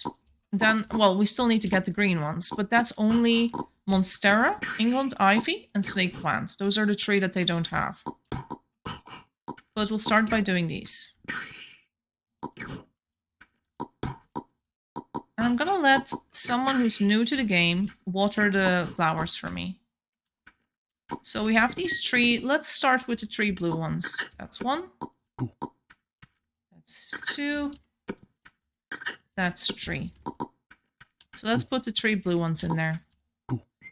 Then, well, we still need to get the green ones. But that's only Monstera, England Ivy, and Snake Plant. Those are the 3 that they don't have. But we'll start by doing these. And I'm gonna let someone who's new to the game water the flowers for me. So we have these 3. Let's start with the 3 blue ones. That's 1. That's 2. That's 3. So let's put the 3 blue ones in there.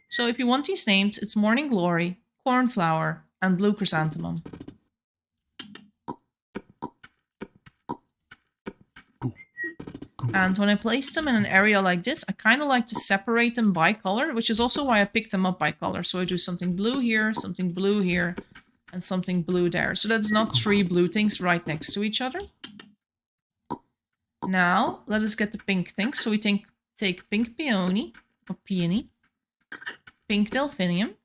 So if you want these named, it's Morning Glory, Cornflower, and Blue Chrysanthemum. And when I place them in an area like this, I kind of like to separate them by color, which is also why I picked them up by color. So I do something blue here, and something blue there. So that's not 3 blue things right next to each other. Now, let us get the pink thing. So we take pink peony, or peony, pink delphinium,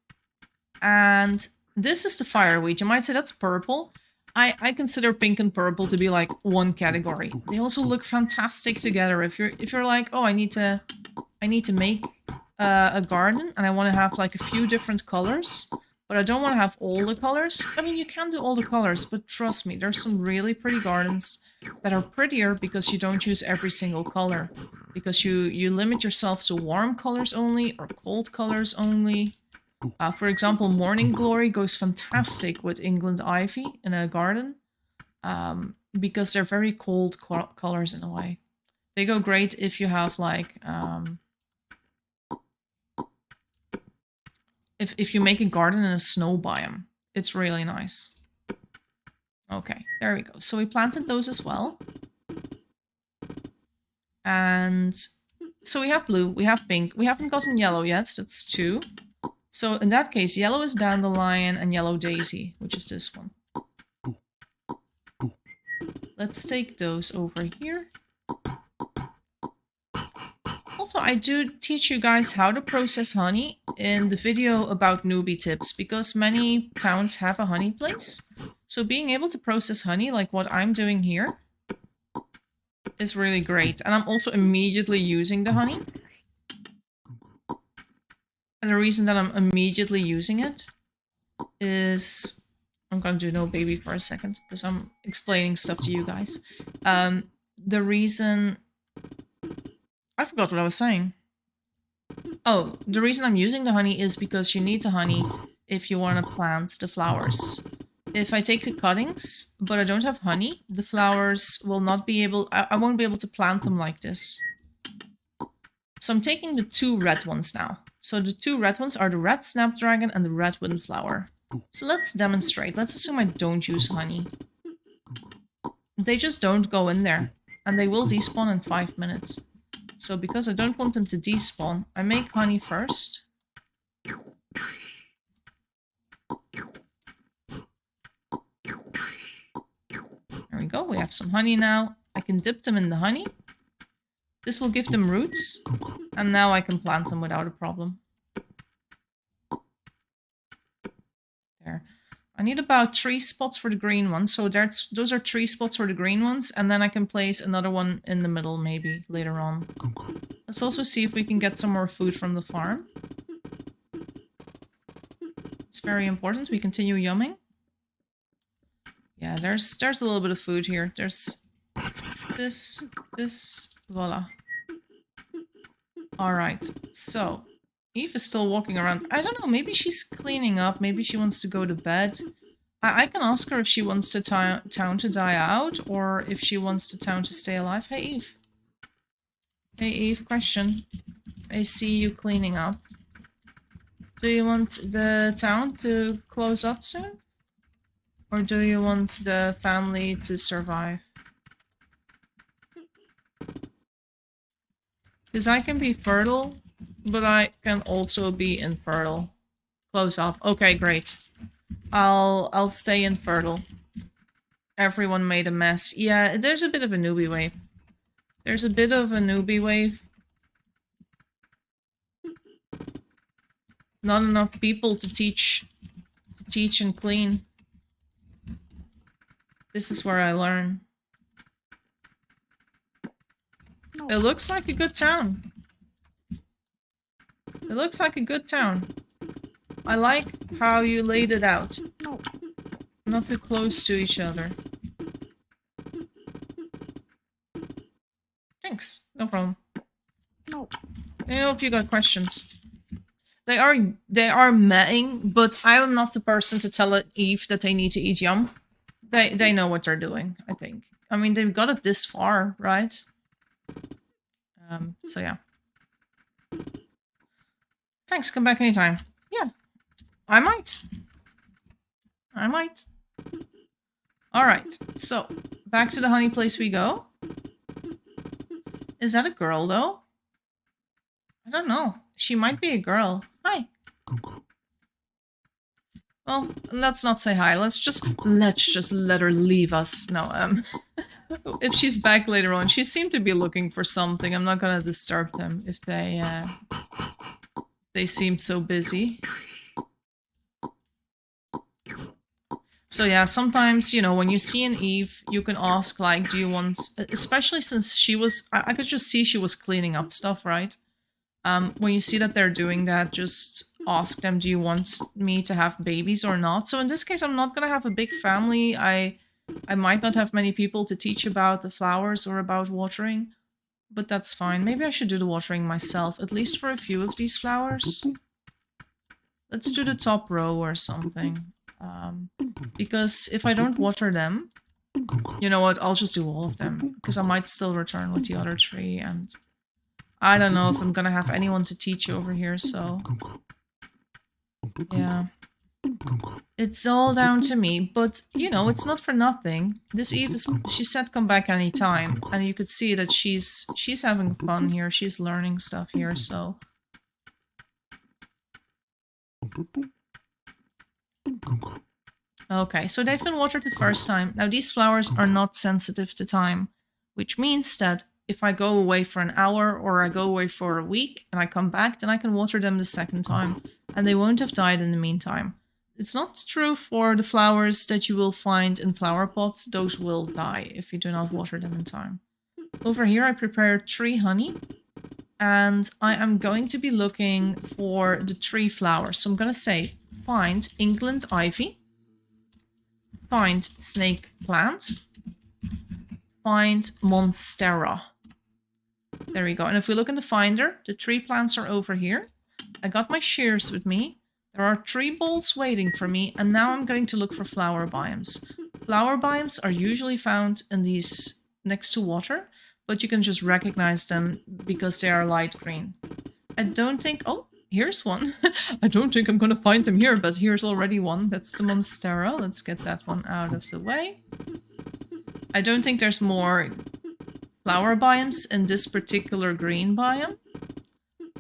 and this is the fireweed. You might say that's purple. I consider pink and purple to be like one category. They also look fantastic together. If you're like, oh, I need to make a garden and I want to have like a few different colors, but I don't want to have all the colors. I mean, you can do all the colors, but trust me, there's some really pretty gardens that are prettier because you don't use every single color. Because you limit yourself to warm colors only or cold colors only. For example, Morning Glory goes fantastic with England Ivy in a garden. Because they're very cold colors in a way. They go great if you have like... If you make a garden in a snow biome. It's really nice. Okay, there we go. So we planted those as well. And so we have blue, we have pink. We haven't gotten yellow yet, that's 2. So in that case, yellow is dandelion and yellow daisy, which is this one. Let's take those over here. Also, I do teach you guys how to process honey in the video about newbie tips, because many towns have a honey place. So being able to process honey like what I'm doing here is really great. And I'm also immediately using the honey. And the reason that I'm immediately using it is... I'm gonna do no baby for a second, because I'm explaining stuff to you guys. The reason... I forgot what I was saying. Oh, the reason I'm using the honey is because you need the honey if you want to plant the flowers. if I take the cuttings, but I don't have honey, the flowers will not be able... I won't be able to plant them like this. So I'm taking the 2 red ones now. So the 2 red ones are the red snapdragon and the red windflower. So let's demonstrate. Let's assume I don't use honey. They just don't go in there. And they will despawn in 5 minutes. So because I don't want them to despawn, I make honey first. There we go, we have some honey now. I can dip them in the honey. This will give them roots. And now I can plant them without a problem. There. I need about 3 spots for the green ones. So those are 3 spots for the green ones. And then I can place another one in the middle maybe later on. Let's also see if we can get some more food from the farm. It's very important. We continue yumming. Yeah, there's a little bit of food here. There's this, voila. Alright, so Eve is still walking around. I don't know, maybe she's cleaning up. Maybe she wants to go to bed. I can ask her if she wants the town to die out or if she wants the town to stay alive. Hey, Eve. Hey, Eve, question. I see you cleaning up. Do you want the town to close up soon? Or do you want the family to survive? Because I can be fertile, but I can also be infertile. Close up. Okay, great. I'll stay infertile. Everyone made a mess. Yeah, there's a bit of a newbie wave. There's a bit of a newbie wave. Not enough people to teach and clean. This is where I learn. It looks like a good town. It looks like a good town. I like how you laid it out. Not too close to each other. Thanks. No problem. I know if you got questions. They are metting, but I'm not the person to tell Eve that they need to eat yum. They know what they're doing, I think. I mean, they've got it this far, right? So yeah. Thanks, come back anytime. Yeah. I might. Alright, so back to the honey place we go. Is that a girl though? I don't know. She might be a girl. Hi. Well, let's not say hi. Let's just let her leave us. No, if she's back later on, she seemed to be looking for something. I'm not gonna disturb them if they seem so busy. So yeah, sometimes, you know, when you see an Eve, you can ask, like, do you want... Especially since she was... I could just see she was cleaning up stuff, right? When you see that they're doing that, just ask them, do you want me to have babies or not? So in this case, I'm not gonna have a big family. I might not have many people to teach about the flowers or about watering. But that's fine. Maybe I should do the watering myself, at least for a few of these flowers. Let's do the top row or something. Because if I don't water them, you know what, I'll just do all of them. Because I might still return with the other 3, and I don't know if I'm gonna have anyone to teach over here, so... Yeah. It's all down to me, but, you know, it's not for nothing. This Eve is... She said come back anytime, and you could see that she's having fun here, she's learning stuff here, so... Okay, so they've been watered the first time. Now these flowers are not sensitive to time, which means that if I go away for an hour or I go away for a week and I come back, then I can water them the second time and they won't have died in the meantime. It's not true for the flowers that you will find in flower pots. Those will die if you do not water them in time. Over here I prepared 3 honey. And I am going to be looking for the 3 flowers. So I'm going to say, find England ivy. Find snake plant. Find monstera. There we go. And if we look in the finder, the 3 plants are over here. I got my shears with me. There are 3 bowls waiting for me, and now I'm going to look for flower biomes. Flower biomes are usually found in these next to water, but you can just recognize them because they are light green. I don't think... Oh, here's one. I don't think I'm going to find them here, but here's already one. That's the Monstera. Let's get that one out of the way. I don't think there's more flower biomes in this particular green biome.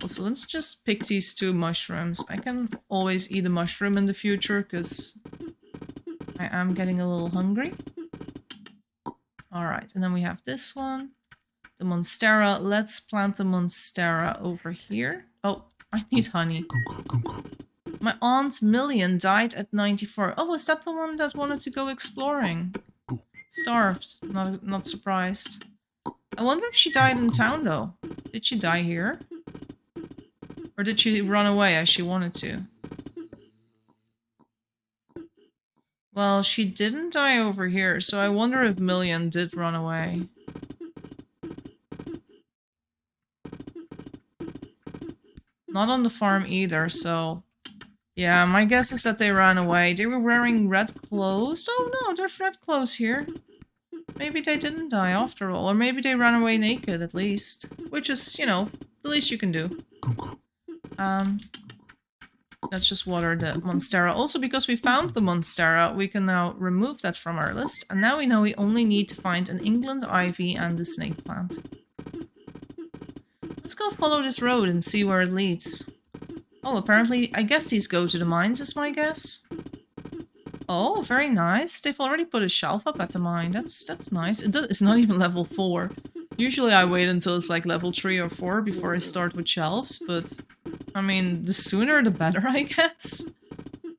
Also, let's just pick these 2 mushrooms. I can always eat a mushroom in the future because I am getting a little hungry. Alright, and then we have this one. The Monstera. Let's plant the Monstera over here. Oh, I need honey. My Aunt Million died at 94. Oh, was that the one that wanted to go exploring? Starved. Not surprised. I wonder if she died in town though. Did she die here? Or did she run away as she wanted to? Well, she didn't die over here, so I wonder if Million did run away. Not on the farm either, so... Yeah, my guess is that they ran away. They were wearing red clothes. Oh no, there's red clothes here. Maybe they didn't die after all. Or maybe they ran away naked at least. Which is, you know, the least you can do. Let's just water the Monstera. Also, because we found the Monstera, we can now remove that from our list. And now we know we only need to find an England ivy and the snake plant. Let's go follow this road and see where it leads. Oh, apparently, I guess these go to the mines is my guess. Oh, very nice. They've already put a shelf up at the mine. That's nice. It's not even level 4. Usually I wait until it's like level 3 or 4 before I start with shelves, but I mean, the sooner the better, I guess.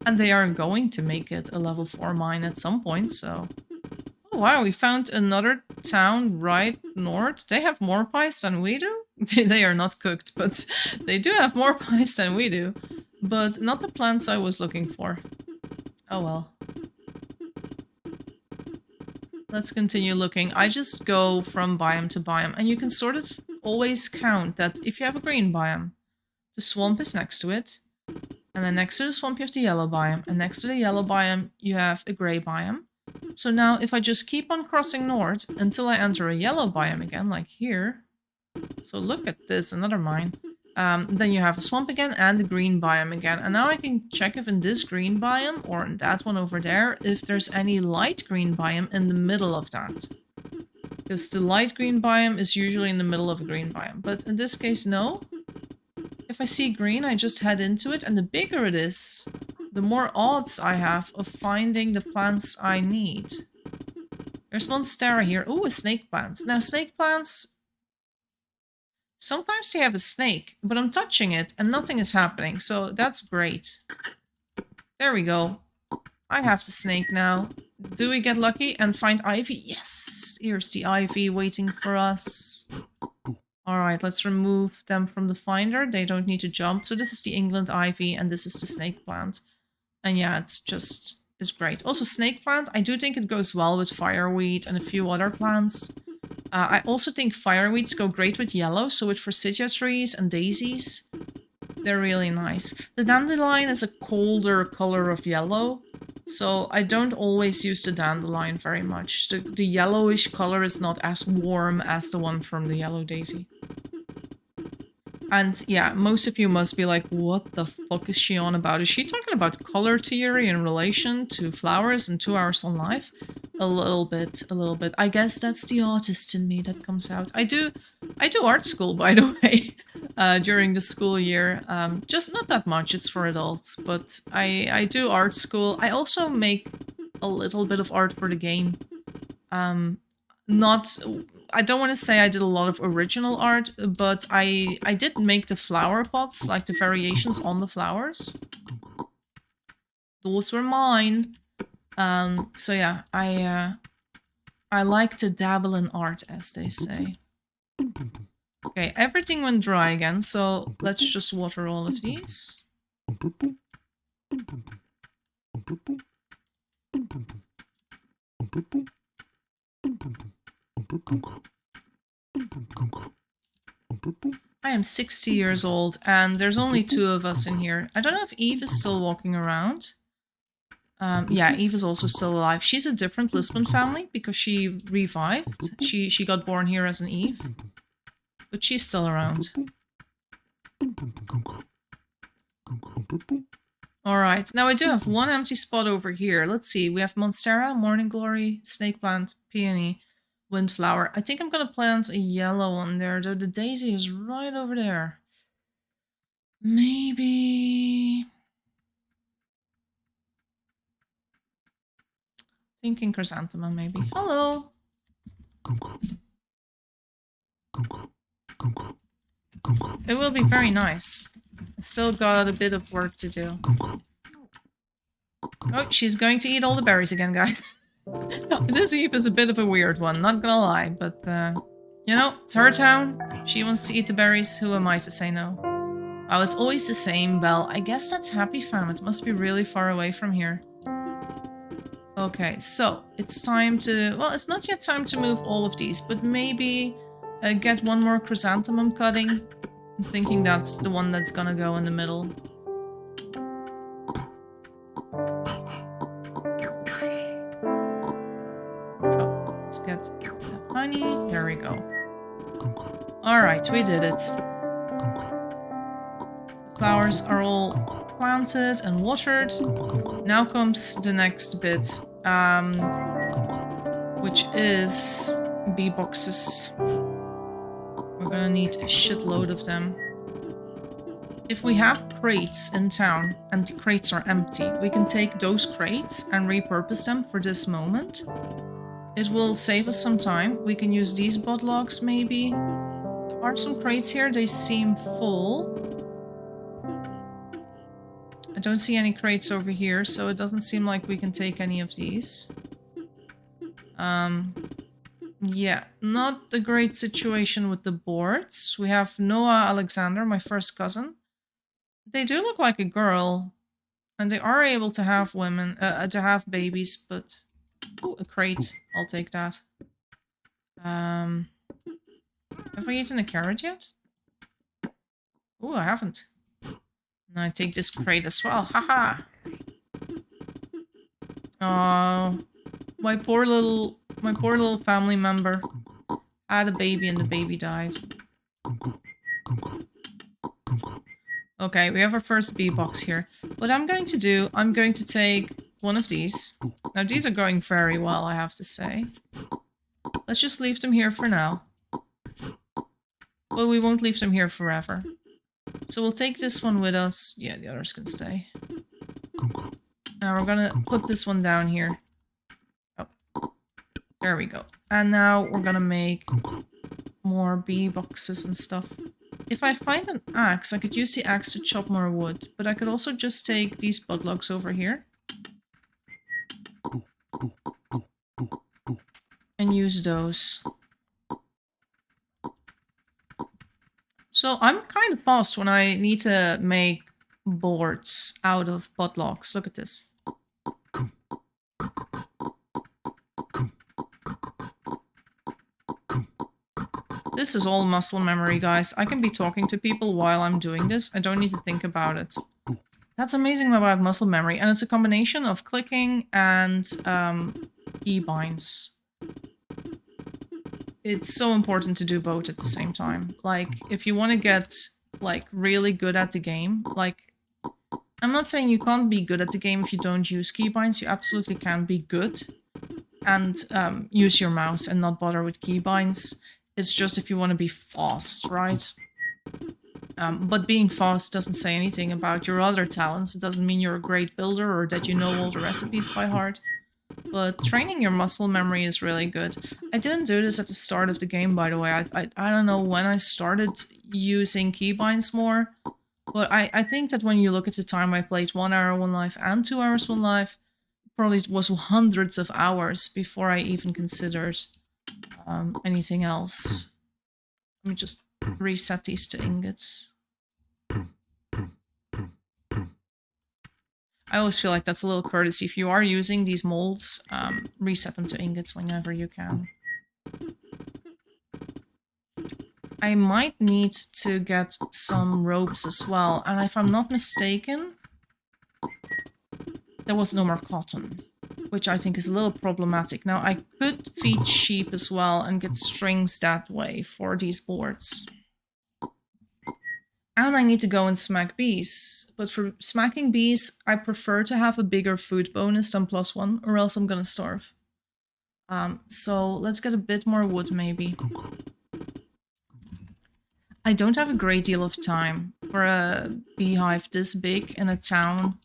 And they are going to make it a level 4 mine at some point, so... Oh wow, we found another town right north. They have more pies than we do? They are not cooked, but they do have more pies than we do. But not the plants I was looking for. Oh well. Let's continue looking. I just go from biome to biome, and you can sort of always count that if you have a green biome, the swamp is next to it, and then next to the swamp you have the yellow biome, and next to the yellow biome you have a grey biome. So now if I just keep on crossing north until I enter a yellow biome again, like here, so look at this, another mine. Then you have a swamp again and a green biome again. And now I can check if in this green biome, or in that one over there, if there's any light green biome in the middle of that. Because the light green biome is usually in the middle of a green biome. But in this case, no. If I see green, I just head into it. And the bigger it is, the more odds I have of finding the plants I need. There's Monstera here. Oh, a snake plant. Now, snake plants... Sometimes they have a snake, but I'm touching it and nothing is happening, so that's great. There we go. I have the snake now. Do we get lucky and find ivy? Yes! Here's the ivy waiting for us. Alright, let's remove them from the finder. They don't need to jump. So this is the England ivy and this is the snake plant. And yeah, it's great. Also, snake plant, I do think it goes well with fireweed and a few other plants. I also think fireweeds go great with yellow, so with forsythia trees and daisies, they're really nice. The dandelion is a colder color of yellow, so I don't always use the dandelion very much. The yellowish color is not as warm as the one from the yellow daisy. And yeah, most of you must be like, what the fuck is she on about? Is she talking about color theory in relation to flowers and 2 Hours on Life? A little bit. I guess that's the artist in me that comes out. I do art school, by the way, during the school year. Just not that much, it's for adults, but I do art school. I also make a little bit of art for the game. I don't want to say I did a lot of original art, but I did make the flower pots, like the variations on the flowers. Those were mine. So yeah, I like to dabble in art, as they say. Okay, everything went dry again, so let's just water all of these. I am 60 years old, and there's only 2 of us in here. I don't know if Eve is still walking around. Yeah, Eve is also still alive. She's a different Lisbon family because she revived. She got born here as an Eve, but she's still around. Alright, now I do have one empty spot over here. Let's see, we have Monstera, Morning Glory, Snake Plant, Peony, Windflower. I think I'm gonna plant a yellow one there, though the daisy is right over there. Maybe... Thinking chrysanthemum, maybe. Hello! It will be very nice. I still got a bit of work to do. Oh, she's going to eat all the berries again, guys. This Eve is a bit of a weird one, not gonna lie, but you know, it's her town. She wants to eat the berries, who am I to say no? Oh, it's always the same bell. I guess that's Happy Fam. It must be really far away from here. Okay, so it's time to... Well, it's not yet time to move all of these, but maybe get one more chrysanthemum cutting. I'm thinking that's the one that's gonna go in the middle. Oh, let's get the honey. There we go. Alright, we did it. Flowers are all planted and watered. Now comes the next bit, which is bee boxes. We're gonna need a shitload of them. If we have crates in town and the crates are empty, we can take those crates and repurpose them for this moment. It will save us some time. We can use these bud logs maybe. There are some crates here, they seem full. I don't see any crates over here, so it doesn't seem like we can take any of these. Yeah, not a great situation with the boards. We have Noah Alexander, my first cousin. They do look like a girl, and they are able to have women, to have babies, but... Ooh, a crate. I'll take that. Have I eaten a carrot yet? Ooh, I haven't. Now I take this crate as well. Haha! Oh, my poor little family member had a baby and the baby died. Okay, we have our first bee box here. What I'm going to do, I'm going to take one of these. Now these are going very well, I have to say. Let's just leave them here for now. Well, we won't leave them here forever. So we'll take this one with us. Yeah, the others can stay. Now we're gonna put this one down here. Oh, there we go. And now we're gonna make more bee boxes and stuff. If I find an axe, I could use the axe to chop more wood, but I could also just take these bud logs over here and use those. So I'm kind of fast when I need to make boards out of bud logs. Look at this. This is all muscle memory, guys. I can be talking to people while I'm doing this. I don't need to think about it. That's amazing about muscle memory. And it's a combination of clicking and keybinds. It's so important to do both at the same time. Like, if you want to get, like, really good at the game, like, I'm not saying you can't be good at the game if you don't use keybinds. You absolutely can be good and use your mouse and not bother with keybinds. It's just if you want to be fast, right? But being fast doesn't say anything about your other talents. It doesn't mean you're a great builder or that you know all the recipes by heart. But training your muscle memory is really good. I didn't do this at the start of the game, by the way. I don't know when I started using keybinds more. But I think that when you look at the time I played 1 hour, 1 life and 2 hours, 1 life, probably it was hundreds of hours before I even considered anything else. Let me just reset these to ingots. I always feel like that's a little courtesy. If you are using these molds, reset them to ingots whenever you can. I might need to get some ropes as well. And if I'm not mistaken, there was no more cotton, which I think is a little problematic. Now, I could feed sheep as well and get strings that way for these boards. And I need to go and smack bees. But for smacking bees, I prefer to have a bigger food bonus than +1, or else I'm gonna starve. So let's get a bit more wood, maybe. I don't have a great deal of time for a beehive this big in a town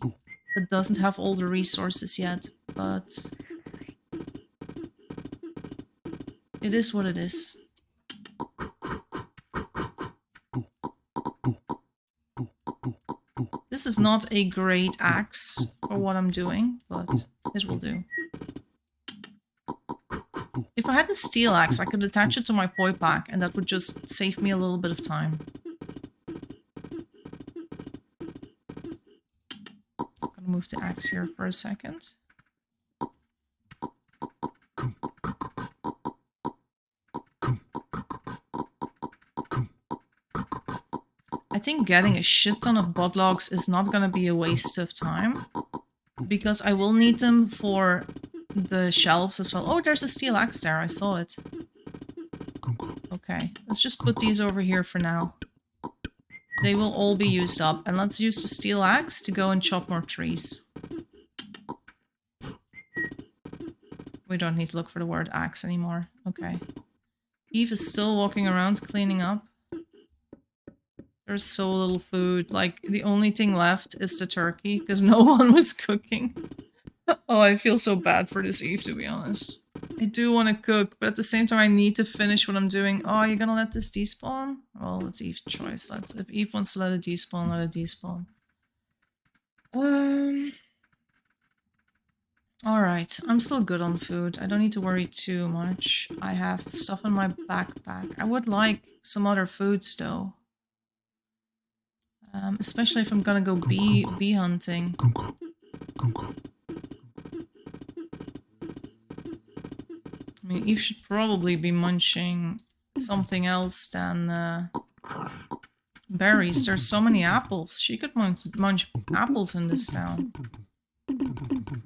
that doesn't have all the resources yet, but it is what it is. This is not a great axe for what I'm doing, but it will do. If I had a steel axe, I could attach it to my poi pack, and that would just save me a little bit of time. I'm gonna move the axe here for a second. I think getting a shit ton of bog logs is not gonna be a waste of time, because I will need them for the shelves as well. Oh, there's a steel axe there. I saw it. Okay, let's just put these over here for now. They will all be used up. And let's use the steel axe to go and chop more trees. We don't need to look for the word axe anymore. Okay. Eve is still walking around cleaning up. There's so little food. Like, the only thing left is the turkey, because no one was cooking. Oh, I feel so bad for this Eve, to be honest. I do want to cook, but at the same time I need to finish what I'm doing. Oh, are you gonna let this despawn? Well, that's Eve's choice. If Eve wants to let it despawn, let it despawn. Alright, I'm still good on food. I don't need to worry too much. I have stuff in my backpack. I would like some other foods, though. Especially if I'm gonna go bee hunting. I mean, Eve should probably be munching something else than berries. There's so many apples. She could munch apples in this town.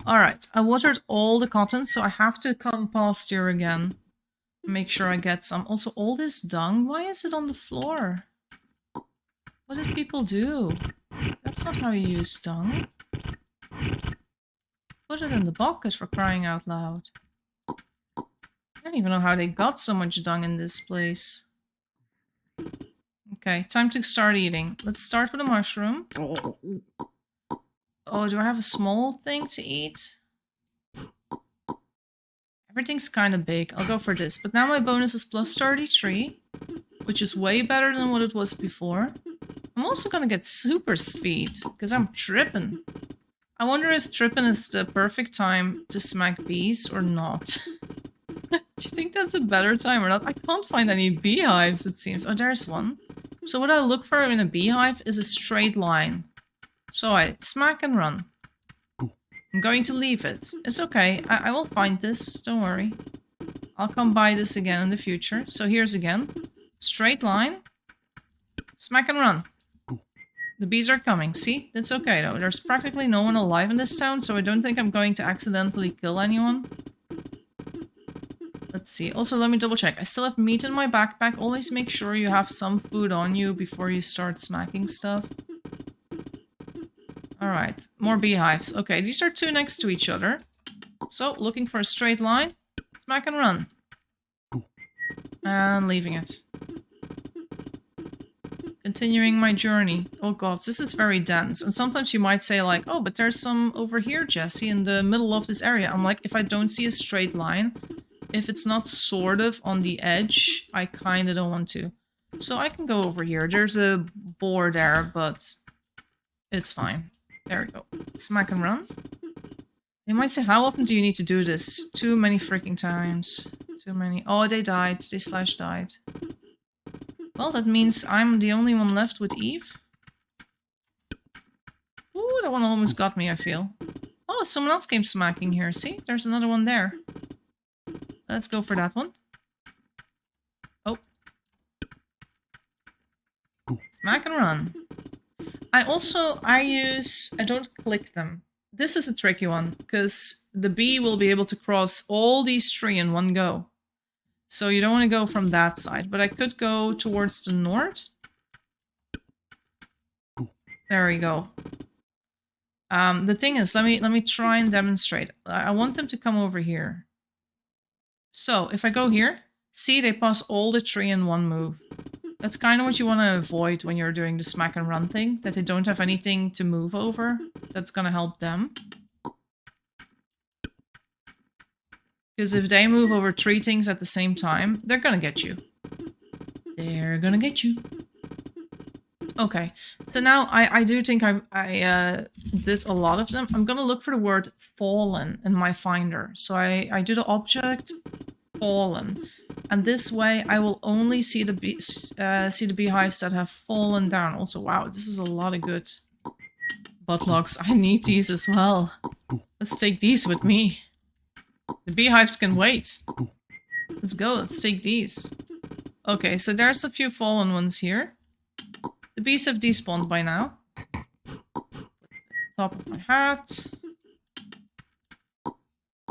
Alright, I watered all the cotton, so I have to come past here again. Make sure I get some. Also, all this dung, why is it on the floor? What did people do? That's not how you use dung. Put it in the bucket, for crying out loud. I don't even know how they got so much dung in this place. Okay, time to start eating. Let's start with a mushroom. Oh, do I have a small thing to eat? Everything's kind of big. I'll go for this. But now my bonus is +33, which is way better than what it was before. I'm also gonna get super speed, because I'm tripping. I wonder if tripping is the perfect time to smack bees or not. Do you think that's a better time or not? I can't find any beehives, it seems. Oh, there's one. So what I look for in a beehive is a straight line. So I smack and run. I'm going to leave it. It's okay. I will find this. Don't worry. I'll come by this again in the future. So here's again. Straight line. Smack and run. The bees are coming. See? That's okay though. There's practically no one alive in this town, so I don't think I'm going to accidentally kill anyone. Let's see. Also, let me double check. I still have meat in my backpack. Always make sure you have some food on you before you start smacking stuff. Alright, more beehives. Okay, these are two next to each other. So, looking for a straight line. Smack and run. And leaving it. Continuing my journey. Oh god, this is very dense. And sometimes you might say like, oh, but there's some over here, Jesse, in the middle of this area. I'm like, if I don't see a straight line, if it's not sort of on the edge, I kind of don't want to. So I can go over here. There's a boar there, but it's fine. There we go. Smack and run. They might say, how often do you need to do this? Too many freaking times. Too many. Oh, they died. They died. Well, that means I'm the only one left with Eve. Ooh, that one almost got me, I feel. Oh, someone else came smacking here. See? There's another one there. Let's go for that one. Oh. Smack and run. I don't click them. This is a tricky one, because the bee will be able to cross all these trees in one go. So you don't want to go from that side, but I could go towards the north. There we go. The thing is, let me try and demonstrate. I want them to come over here. So if I go here, see, they pass all the tree in one move. That's kind of what you want to avoid when you're doing the smack and run thing, that they don't have anything to move over. That's gonna help them. Because if they move over 3 things at the same time, they're gonna get you. They're gonna get you. Okay, so now I do think I did a lot of them. I'm gonna look for the word fallen in my finder. So I do the object fallen. And this way I will only see the beehives that have fallen down. Also, wow, this is a lot of good buttlogs. I need these as well. Let's take these with me. The beehives can wait. Let's go, let's take these. Okay, so there's a few fallen ones here. The bees have despawned by now. Top of my hat.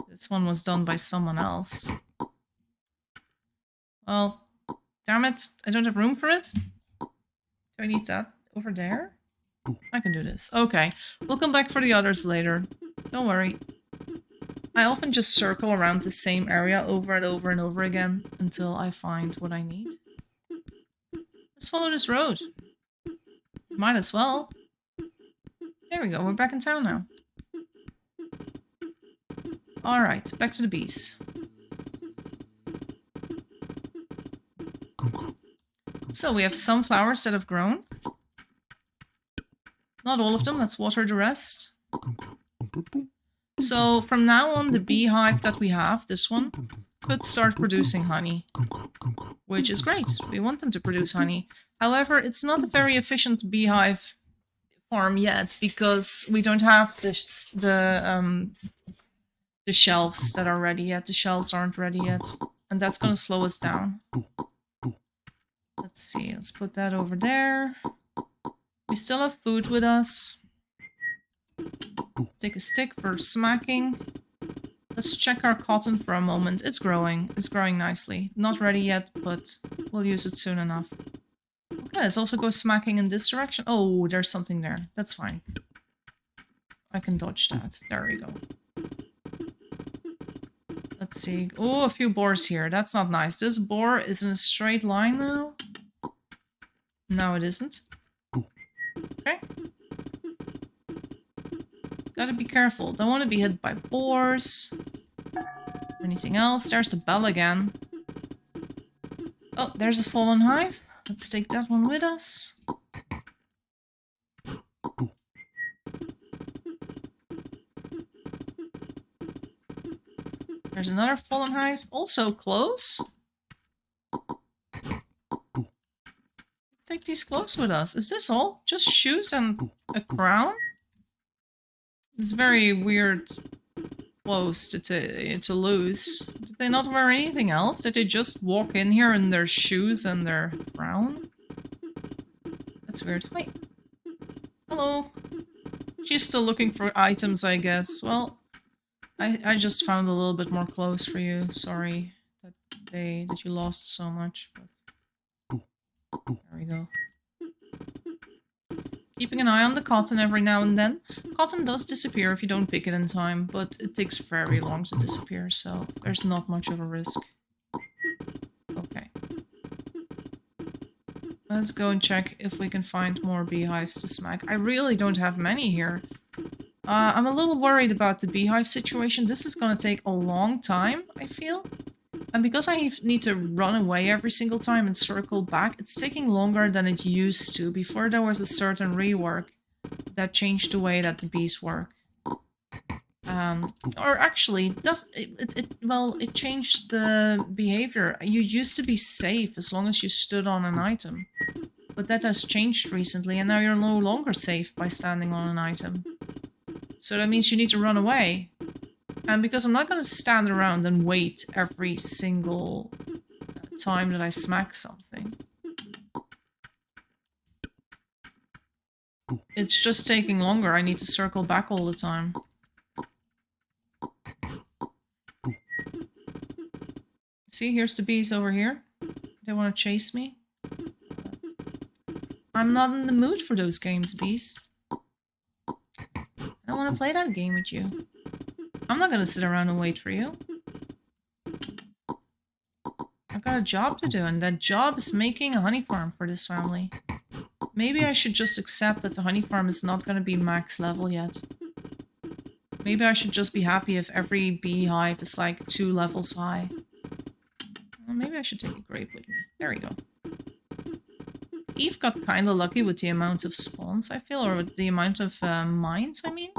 This one was done by someone else. Well, damn it, I don't have room for it. Do I need that over there? I can do this. Okay, we'll come back for the others later. Don't worry. I often just circle around the same area over and over and over again until I find what I need. Let's follow this road. Might as well. There we go, we're back in town now. Alright, back to the bees. So we have some flowers that have grown. Not all of them, let's water the rest. So from now on, the beehive that we have, this one, could start producing honey. Which is great, we want them to produce honey. However, it's not a very efficient beehive farm yet, because we don't have the shelves that are ready yet. The shelves aren't ready yet, and that's going to slow us down. Let's see, let's put that over there. We still have food with us. Let's take a stick for smacking. Let's check our cotton for a moment. It's growing nicely. Not ready yet, but we'll use it soon enough. Okay, let's also go smacking in this direction. Oh, there's something there. That's fine. I can dodge that. There we go. Let's see. Oh, a few boars here. That's not nice. This boar is in a straight line now. No, it isn't. Okay. Gotta be careful. Don't want to be hit by boars. Anything else? There's the bell again. Oh, there's a fallen hive. Let's take that one with us. There's another fallen hive. Also close. Let's take these clothes with us. Is this all? Just shoes and a crown? It's very weird clothes to lose. Did they not wear anything else? Did they just walk in here in their shoes and their crown? That's weird. Hi. Hello. She's still looking for items, I guess. Well, I just found a little bit more clothes for you. Sorry that you lost so much. But there we go. Keeping an eye on the cotton every now and then. Cotton does disappear if you don't pick it in time, but it takes very long to disappear, so there's not much of a risk. Okay. Let's go and check if we can find more beehives to smack. I really don't have many here. I'm a little worried about the beehive situation. This is gonna take a long time, I feel. And because I need to run away every single time and circle back, it's taking longer than it used to. Before there was a certain rework that changed the way that the bees work. Or actually, it changed the behavior. You used to be safe as long as you stood on an item. But that has changed recently, and now you're no longer safe by standing on an item. So that means you need to run away. And because I'm not going to stand around and wait every single time that I smack something. It's just taking longer. I need to circle back all the time. See, here's the bees over here. They want to chase me. I'm not in the mood for those games, bees. I don't want to play that game with you. I'm not going to sit around and wait for you. I've got a job to do, and that job is making a honey farm for this family. Maybe I should just accept that the honey farm is not going to be max level yet. Maybe I should just be happy if every beehive is like 2 levels high. Well, maybe I should take a grape with me. There we go. Eve got kind of lucky with the amount of spawns, I feel, or with the amount of mines, I mean.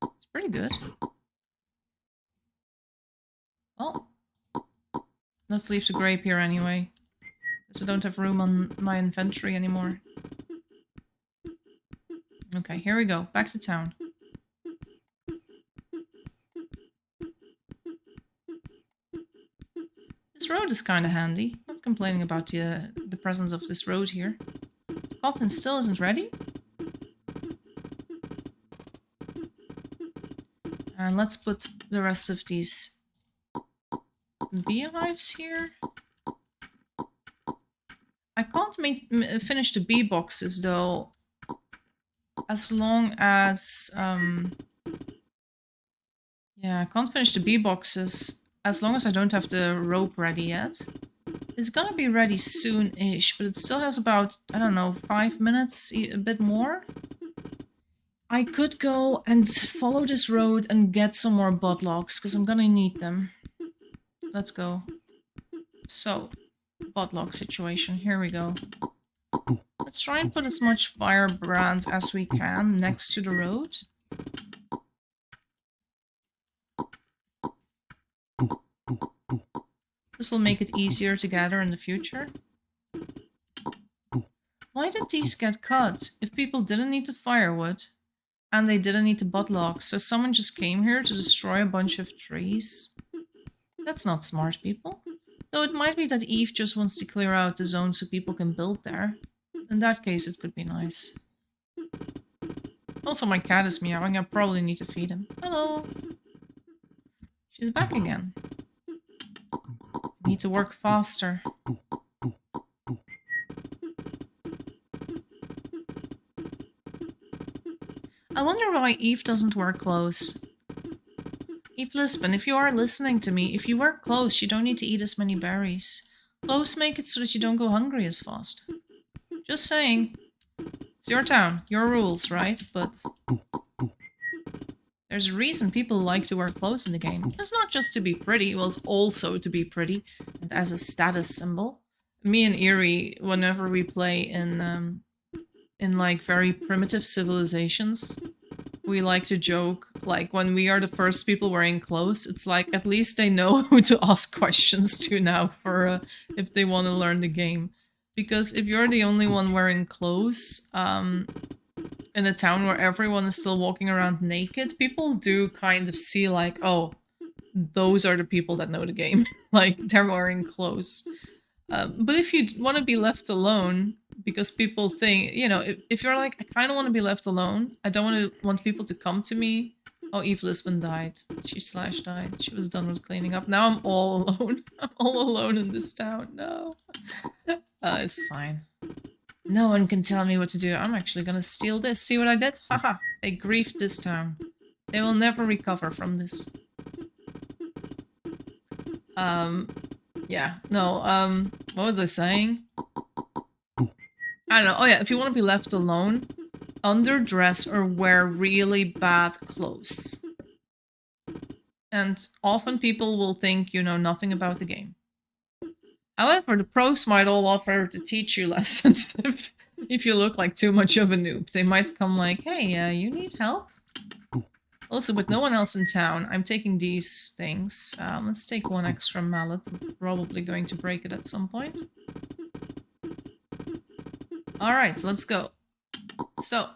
It's pretty good. Well, let's leave the grape here anyway, because I don't have room on my inventory anymore. Okay, here we go. Back to town. This road is kind of handy. Not complaining about the presence of this road here. Cotton still isn't ready. And let's put the rest of these beehives here. I can't finish the bee boxes though, as long as yeah, I can't finish the bee boxes as long as I don't have the rope ready yet. It's gonna be ready soon-ish, but it still has about, I don't know, 5 minutes, a bit more. I could go and follow this road and get some more bud logs, because I'm gonna need them. Let's go. So, bud log situation, here we go. Let's try and put as much firebrand as we can next to the road. This will make it easier to gather in the future. Why did these get cut? If people didn't need the firewood, and they didn't need the bud logs, so someone just came here to destroy a bunch of trees? That's not smart, people. Though it might be that Eve just wants to clear out the zone so people can build there. In that case, it could be nice. Also, my cat is meowing. I probably need to feed him. Hello! She's back again. Need to work faster. I wonder why Eve doesn't wear clothes. Eve Lisbon, if you are listening to me, if you wear clothes, you don't need to eat as many berries. Clothes make it so that you don't go hungry as fast. Just saying. It's your town, your rules, right? But there's a reason people like to wear clothes in the game. It's not just to be pretty, well, it's also to be pretty and as a status symbol. Me and Eerie, whenever we play in like very primitive civilizations, we like to joke, like when we are the first people wearing clothes, it's like at least they know who to ask questions to now for if they want to learn the game. Because if you're the only one wearing clothes, in a town where everyone is still walking around naked, people do kind of see like, oh, those are the people that know the game. Like, they're wearing clothes. But if you want to be left alone, because people think, you know, if you're like, I kind of want to be left alone, I don't want people to come to me. Oh, Eve Lisbon died. She died. She was done with cleaning up. Now I'm all alone. I'm all alone in this town. No. It's fine. No one can tell me what to do. I'm actually gonna steal this. See what I did? Haha. They griefed this town. They will never recover from this. Yeah. No, what was I saying? I don't know. Oh yeah, if you want to be left alone, underdress or wear really bad clothes. And often people will think you know nothing about the game. However, the pros might all offer to teach you lessons if you look like too much of a noob. They might come like, hey, you need help? Also, with no one else in town, I'm taking these things. Let's take one extra mallet. I'm probably going to break it at some point. Alright, let's go. So,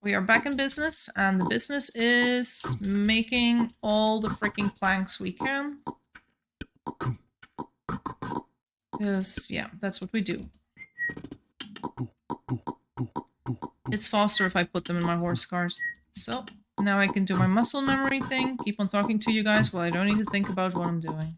we are back in business, and the business is making all the freaking planks we can. Because, yeah, that's what we do. It's faster if I put them in my horse cart. So, now I can do my muscle memory thing, keep on talking to you guys while I don't need to think about what I'm doing.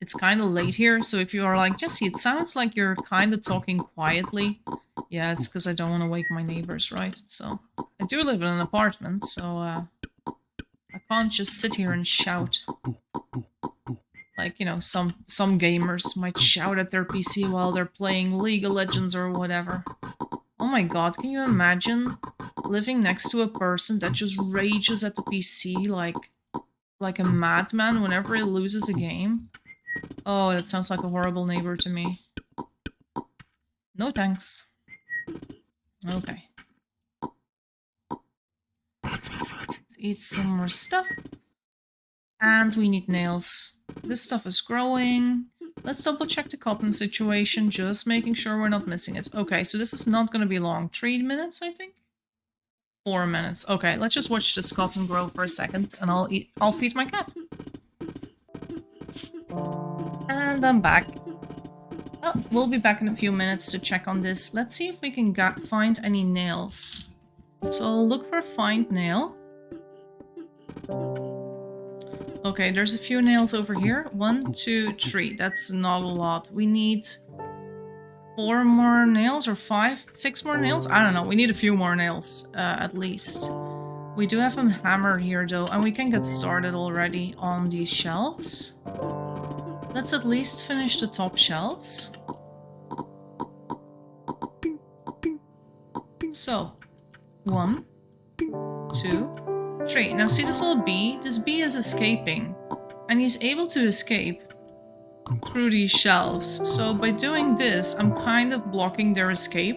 It's kind of late here, so if you are like, Jesse, it sounds like you're kind of talking quietly. Yeah, it's because I don't want to wake my neighbors, right? So, I do live in an apartment, so I can't just sit here and shout. Like, you know, some gamers might shout at their PC while they're playing League of Legends or whatever. Oh my god, can you imagine living next to a person that just rages at the PC like a madman whenever he loses a game? Oh, that sounds like a horrible neighbor to me. No thanks. Okay. Let's eat some more stuff. And we need nails. This stuff is growing. Let's double check the cotton situation, just making sure we're not missing it. Okay, so this is not going to be long. 3 minutes, I think? 4 minutes. Okay, let's just watch this cotton grow for a second, and I'll feed my cat. And I'm back. Well, we'll be back in a few minutes to check on this. Let's see if we can find any nails. So I'll look for a find nail. Okay, there's a few nails over here. 1, 2, 3. That's not a lot. We need 4 more nails or 5, 6 more nails? I don't know. We need a few more nails, at least. We do have a hammer here, though, and we can get started already on these shelves. Let's at least finish the top shelves. So, 1, 2, 3. Now see this little bee? This bee is escaping. And he's able to escape through these shelves. So by doing this, I'm kind of blocking their escape.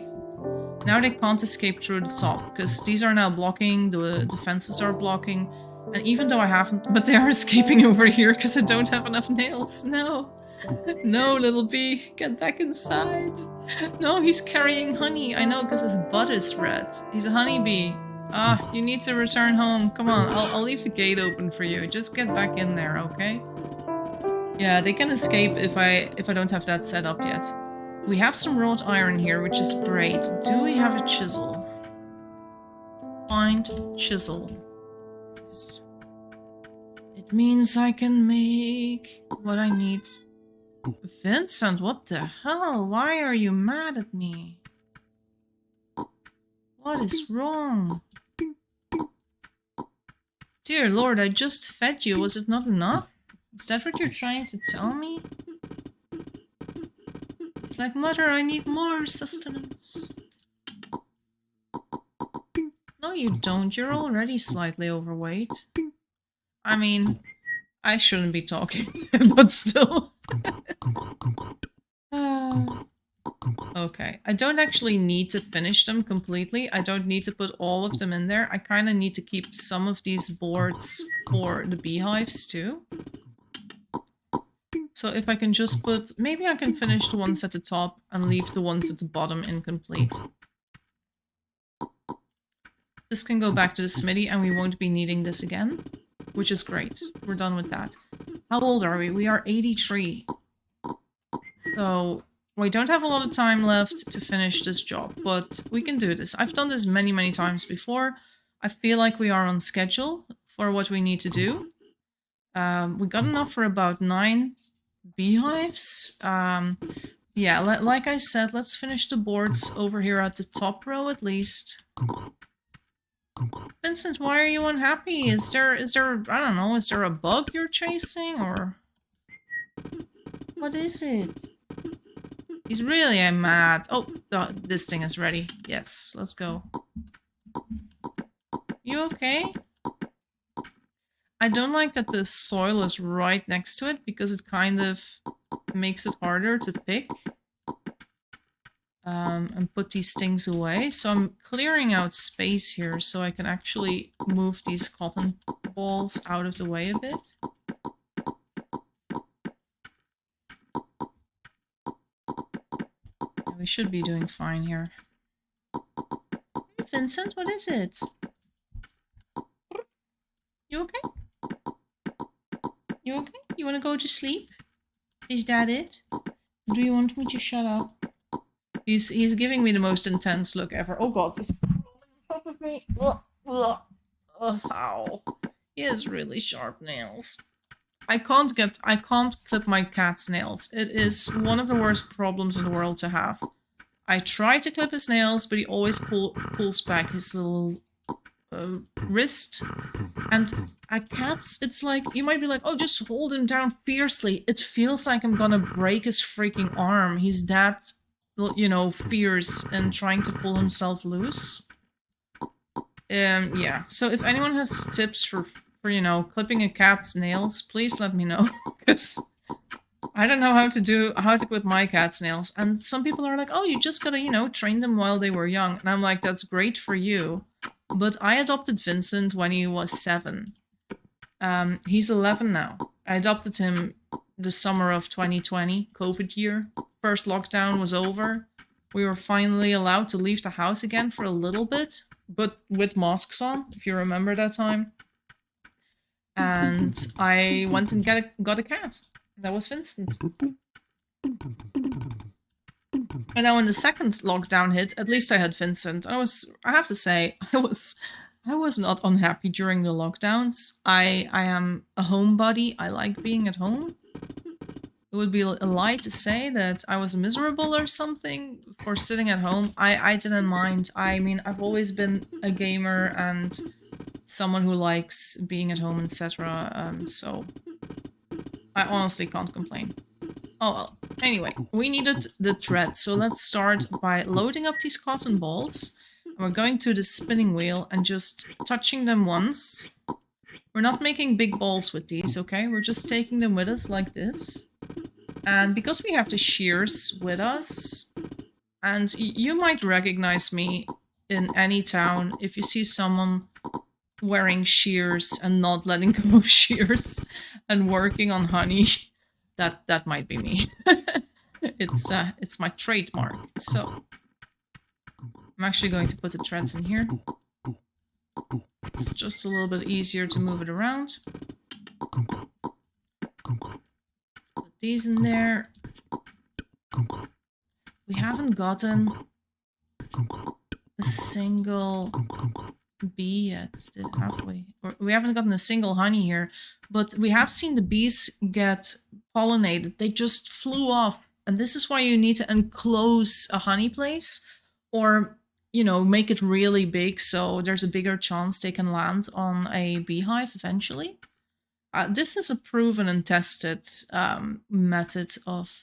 Now they can't escape through the top, because these are now blocking, the fences are blocking. And even though I haven't, but they are escaping over here because I don't have enough nails. No. No, little bee, get back inside. No, he's carrying honey. I know, because his butt is red. He's a honeybee. Ah, you need to return home. Come on, I'll leave the gate open for you. Just get back in there, okay? Yeah, they can escape if I don't have that set up yet. We have some wrought iron here, which is great. Do we have a chisel? Find chisel. It means I can make what I need. Vincent, what the hell? Why are you mad at me? What is wrong? Dear Lord, I just fed you. Was it not enough? Is that what you're trying to tell me? It's like, Mother, I need more sustenance. No, you don't. You're already slightly overweight. I mean, I shouldn't be talking, but still. Okay, I don't actually need to finish them completely. I don't need to put all of them in there. I kind of need to keep some of these boards for the beehives too. So if I can just put... Maybe I can finish the ones at the top and leave the ones at the bottom incomplete. This can go back to the smithy and we won't be needing this again. Which is great. We're done with that. How old are we? We are 83. So we don't have a lot of time left to finish this job, but we can do this. I've done this many, many times before. I feel like we are on schedule for what we need to do. We got enough for about 9 beehives. Yeah, like I said, let's finish the boards over here at the top row at least. Vincent, why are you unhappy? Is there, I don't know, is there a bug you're chasing, or... What is it? He's really mad. Oh, this thing is ready. Yes, let's go. You okay? I don't like that the soil is right next to it, because it kind of makes it harder to pick. And put these things away. So I'm clearing out space here so I can actually move these cotton balls out of the way a bit. Yeah, we should be doing fine here. Hey Vincent, what is it? You okay? You okay? You wanna go to sleep? Is that it? Do you want me to shut up? He's giving me the most intense look ever. Oh god, he's on top of me. Ugh, ugh, ugh, ow. He has really sharp nails. I can't clip my cat's nails. It is one of the worst problems in the world to have. I try to clip his nails, but he always pulls back his little wrist. And at cats, it's like, you might be like, oh, just hold him down fiercely. It feels like I'm gonna break his freaking arm. He's that, you know, fierce and trying to pull himself loose. Yeah, so if anyone has tips for you know, clipping a cat's nails, please let me know, because I don't know how to clip my cat's nails. And some people are like, oh, you just gotta, you know, train them while they were young. And I'm like, that's great for you. But I adopted Vincent when he was 7. He's 11 now. I adopted him the summer of 2020, COVID year. First lockdown was over. We were finally allowed to leave the house again for a little bit, but with masks on, if you remember that time. And I went and got a cat. That was Vincent. And now when the second lockdown hit, at least I had Vincent. I have to say, I was not unhappy during the lockdowns. I am a homebody. I like being at home. It would be a lie to say that I was miserable or something for sitting at home. I didn't mind. I mean, I've always been a gamer and someone who likes being at home, etc. So I honestly can't complain. Oh well. Anyway, we needed the thread, so let's start by loading up these cotton balls. And we're going to the spinning wheel and just touching them once. We're not making big balls with these, okay? We're just taking them with us like this. And because we have the shears with us, and you might recognize me in any town if you see someone wearing shears and not letting go of shears and working on honey, that might be me. It's my trademark. So I'm actually going to put the threads in here. It's just a little bit easier to move it around. Let's put these in there. We haven't gotten a single bee yet, have we? Or we haven't gotten a single honey here, but we have seen the bees get pollinated. They just flew off, and this is why you need to enclose a honey place, or, you know, make it really big so there's a bigger chance they can land on a beehive eventually. This is a proven and tested method of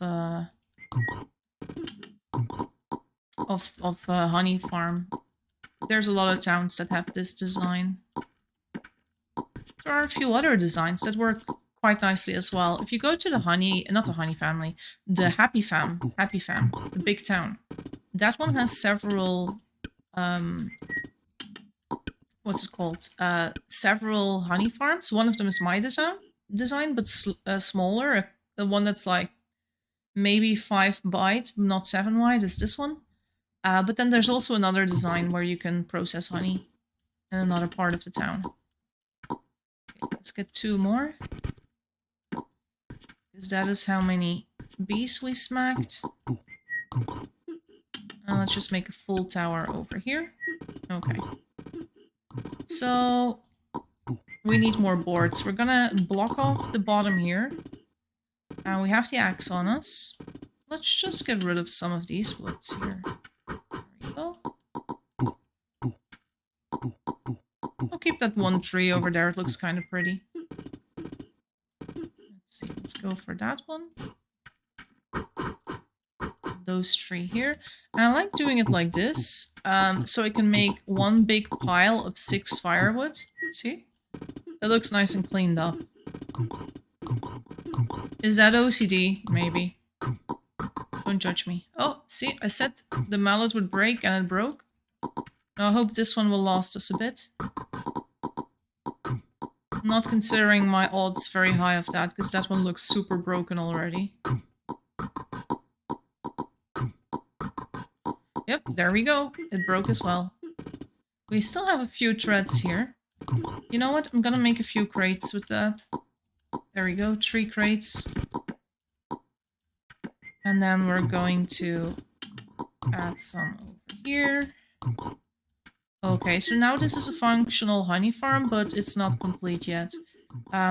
honey farm. There's a lot of towns that have this design. There are a few other designs that work quite nicely as well. If you go to the honey, not the honey family, the Happy Fam, the big town. That one has several, what's it called? Several honey farms. One of them is my design, but smaller. The one that's like maybe 5 wide, not 7 wide, is this one. But then there's also another design where you can process honey in another part of the town. Okay, let's get 2 more. Because that is how many bees we smacked. And let's just make a full tower over here. Okay. So we need more boards. We're gonna block off the bottom here. And we have the axe on us. Let's just get rid of some of these woods here. I'll keep that one tree over there. It looks kind of pretty. Let's see. Let's go for that one. Those 3 here. And I like doing it like this. So I can make one big pile of 6 firewood. See? It looks nice and cleaned up. Is that OCD? Maybe. Don't judge me. Oh, see? I said the mallet would break and it broke. Now I hope this one will last us a bit. Not considering my odds very high of that, because that one looks super broken already. Yep, there we go. It broke as well. We still have a few threads here. You know what? I'm gonna make a few crates with that. There we go, 3 crates. And then we're going to add some over here. Okay, so now this is a functional honey farm, but it's not complete yet.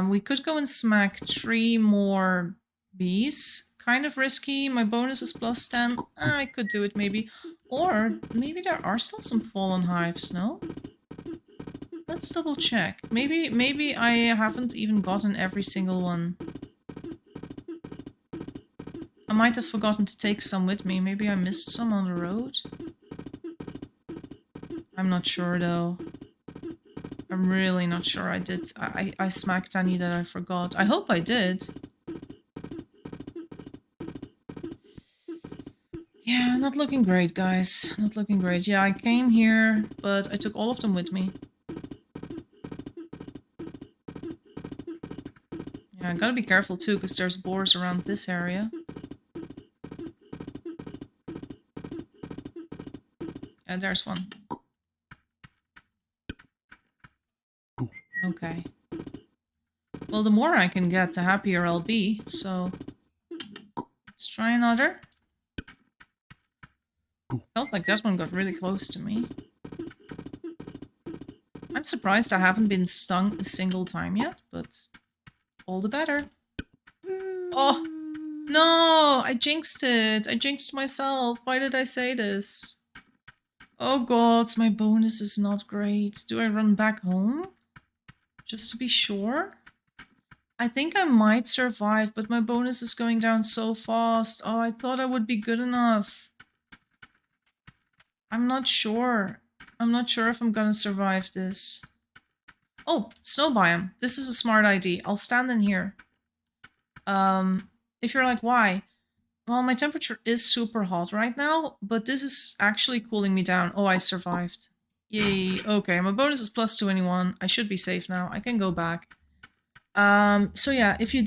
We could go and smack 3 more bees. Kind of risky. My bonus is plus 10. I could do it maybe. Or maybe there are still some fallen hives, no? Let's double check. Maybe I haven't even gotten every single one. I might have forgotten to take some with me. Maybe I missed some on the road. I'm not sure though. I'm really not sure I did. I smacked any that I forgot. I hope I did. Yeah, not looking great, guys. Not looking great. Yeah, I came here, but I took all of them with me. Yeah, I gotta be careful too, because there's boars around this area. Yeah, there's one. Okay. Well, the more I can get, the happier I'll be, so... Let's try another. Felt like that one got really close to me. I'm surprised I haven't been stung a single time yet, but all the better. Oh, no! I jinxed it! I jinxed myself! Why did I say this? Oh god, my bonus is not great. Do I run back home? Just to be sure? I think I might survive, but my bonus is going down so fast. Oh, I thought I would be good enough. I'm not sure. I'm not sure if I'm gonna survive this. Oh, snow biome. This is a smart idea. I'll stand in here. If you're like, why? Well, my temperature is super hot right now, but this is actually cooling me down. Oh, I survived. Yay. Okay, my bonus is plus 21. I should be safe now. I can go back. So yeah, if you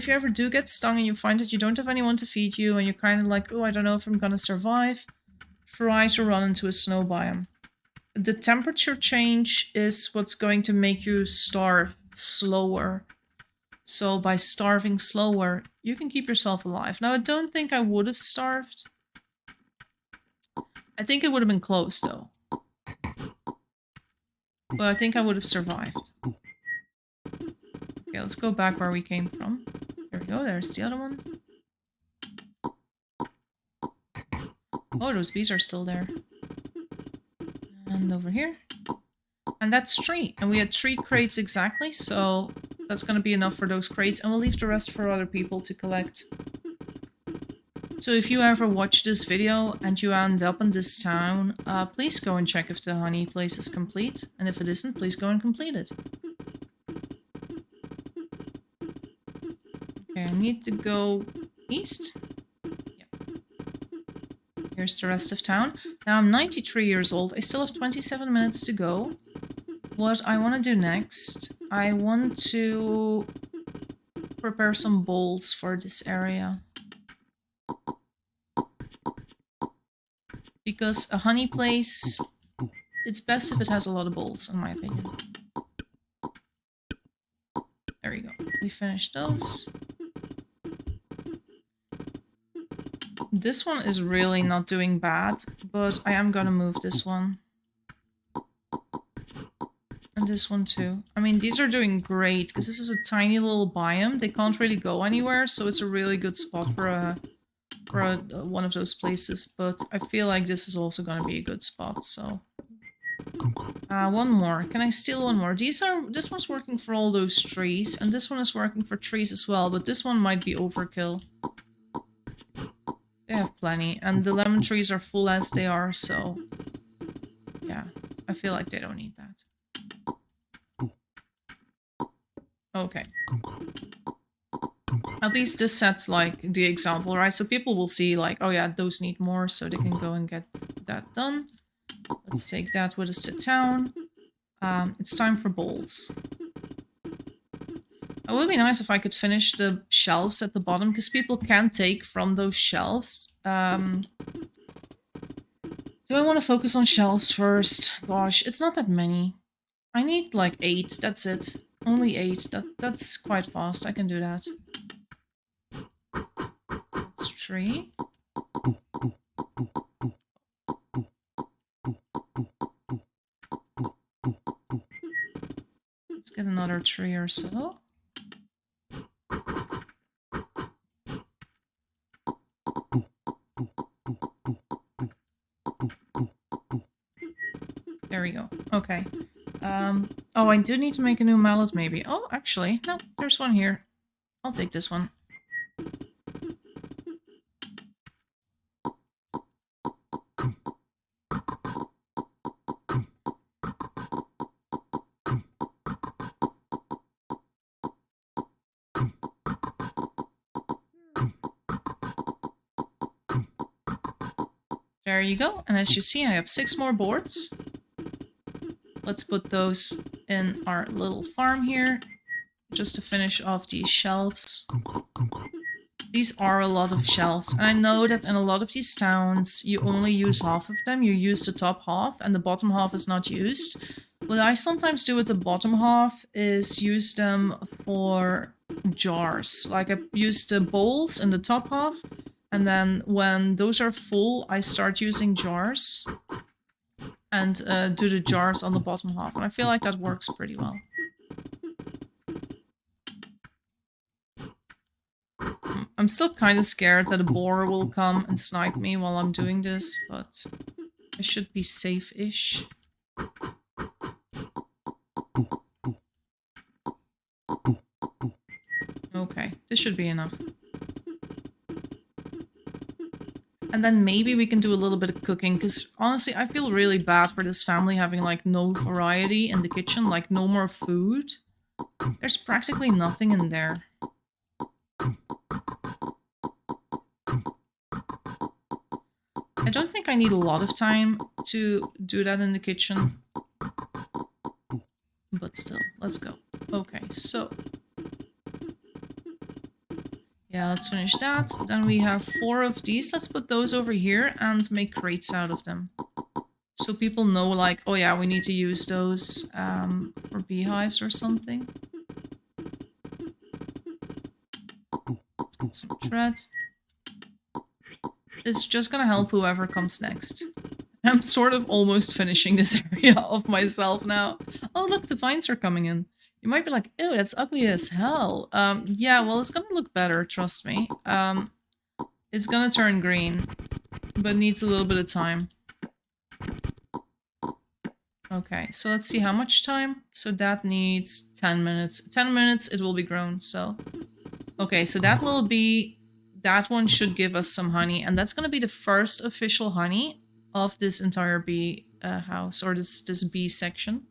ever do get stung and you find that you don't have anyone to feed you and you're kind of like, oh, I don't know if I'm gonna survive, try to run into a snow biome. The temperature change is what's going to make you starve slower. So by starving slower, you can keep yourself alive. Now, I don't think I would have starved. I think it would have been close, though. But I think I would have survived. Okay, let's go back where we came from. There we go, there's the other one. Oh, those bees are still there. And over here. And that's 3. And we had 3 crates exactly, so that's going to be enough for those crates. And we'll leave the rest for other people to collect. So if you ever watch this video and you end up in this town, please go and check if the honey place is complete. And if it isn't, please go and complete it. Okay, I need to go east. Here's the rest of town. Now I'm 93 years old. I still have 27 minutes to go. What I want to do next, I want to prepare some bowls for this area. Because a honey place, it's best if it has a lot of bowls, in my opinion. There we go. We finished those. This one is really not doing bad, but I am gonna move this one. And this one too. I mean, these are doing great, because this is a tiny little biome. They can't really go anywhere, so it's a really good spot for one of those places. But I feel like this is also gonna be a good spot, so... one more. Can I steal one more? This one's working for all those trees, and this one is working for trees as well, but this one might be overkill. They have plenty, and the lemon trees are full as they are, so... Yeah, I feel like they don't need that. Okay. At least this sets, like, the example, right? So people will see, like, oh yeah, those need more, so they can go and get that done. Let's take that with us to town. It's time for bowls. It would be nice if I could finish the shelves at the bottom, because people can take from those shelves. Do I want to focus on shelves first? Gosh, it's not that many. I need like 8, that's it. Only 8, that's quite fast, I can do that. Let's tree. Let's get another tree or so. There we go. Okay. Oh, I do need to make a new mallet maybe. Oh, actually, no, there's one here. I'll take this one. There you go. And as you see, I have 6 more boards. Let's put those in our little farm here, just to finish off these shelves. These are a lot of shelves, and I know that in a lot of these towns, you only use half of them. You use the top half, and the bottom half is not used. What I sometimes do with the bottom half is use them for jars. Like I use the bowls in the top half, and then when those are full, I start using jars and do the jars on the bottom half. And I feel like that works pretty well. I'm still kind of scared that a boar will come and snipe me while I'm doing this, but I should be safe-ish. Okay, this should be enough. And then maybe we can do a little bit of cooking, because honestly, I feel really bad for this family having like no variety in the kitchen, like no more food. There's practically nothing in there. I don't think I need a lot of time to do that in the kitchen. But still, let's go. Okay, so... yeah, let's finish that. Then we have 4 of these. Let's put those over here and make crates out of them. So people know, like, oh yeah, we need to use those for beehives or something. Let's get some threads. It's just gonna help whoever comes next. I'm sort of almost finishing this area of myself now. Oh look, the vines are coming in. You might be like, ew, that's ugly as hell. Yeah, well, it's gonna look better, trust me. It's gonna turn green, but needs a little bit of time. Okay, so let's see how much time. So that needs 10 minutes. 10 minutes, it will be grown, so... okay, so that little bee, that one should give us some honey, and that's gonna be the first official honey of this entire bee house, or this bee section.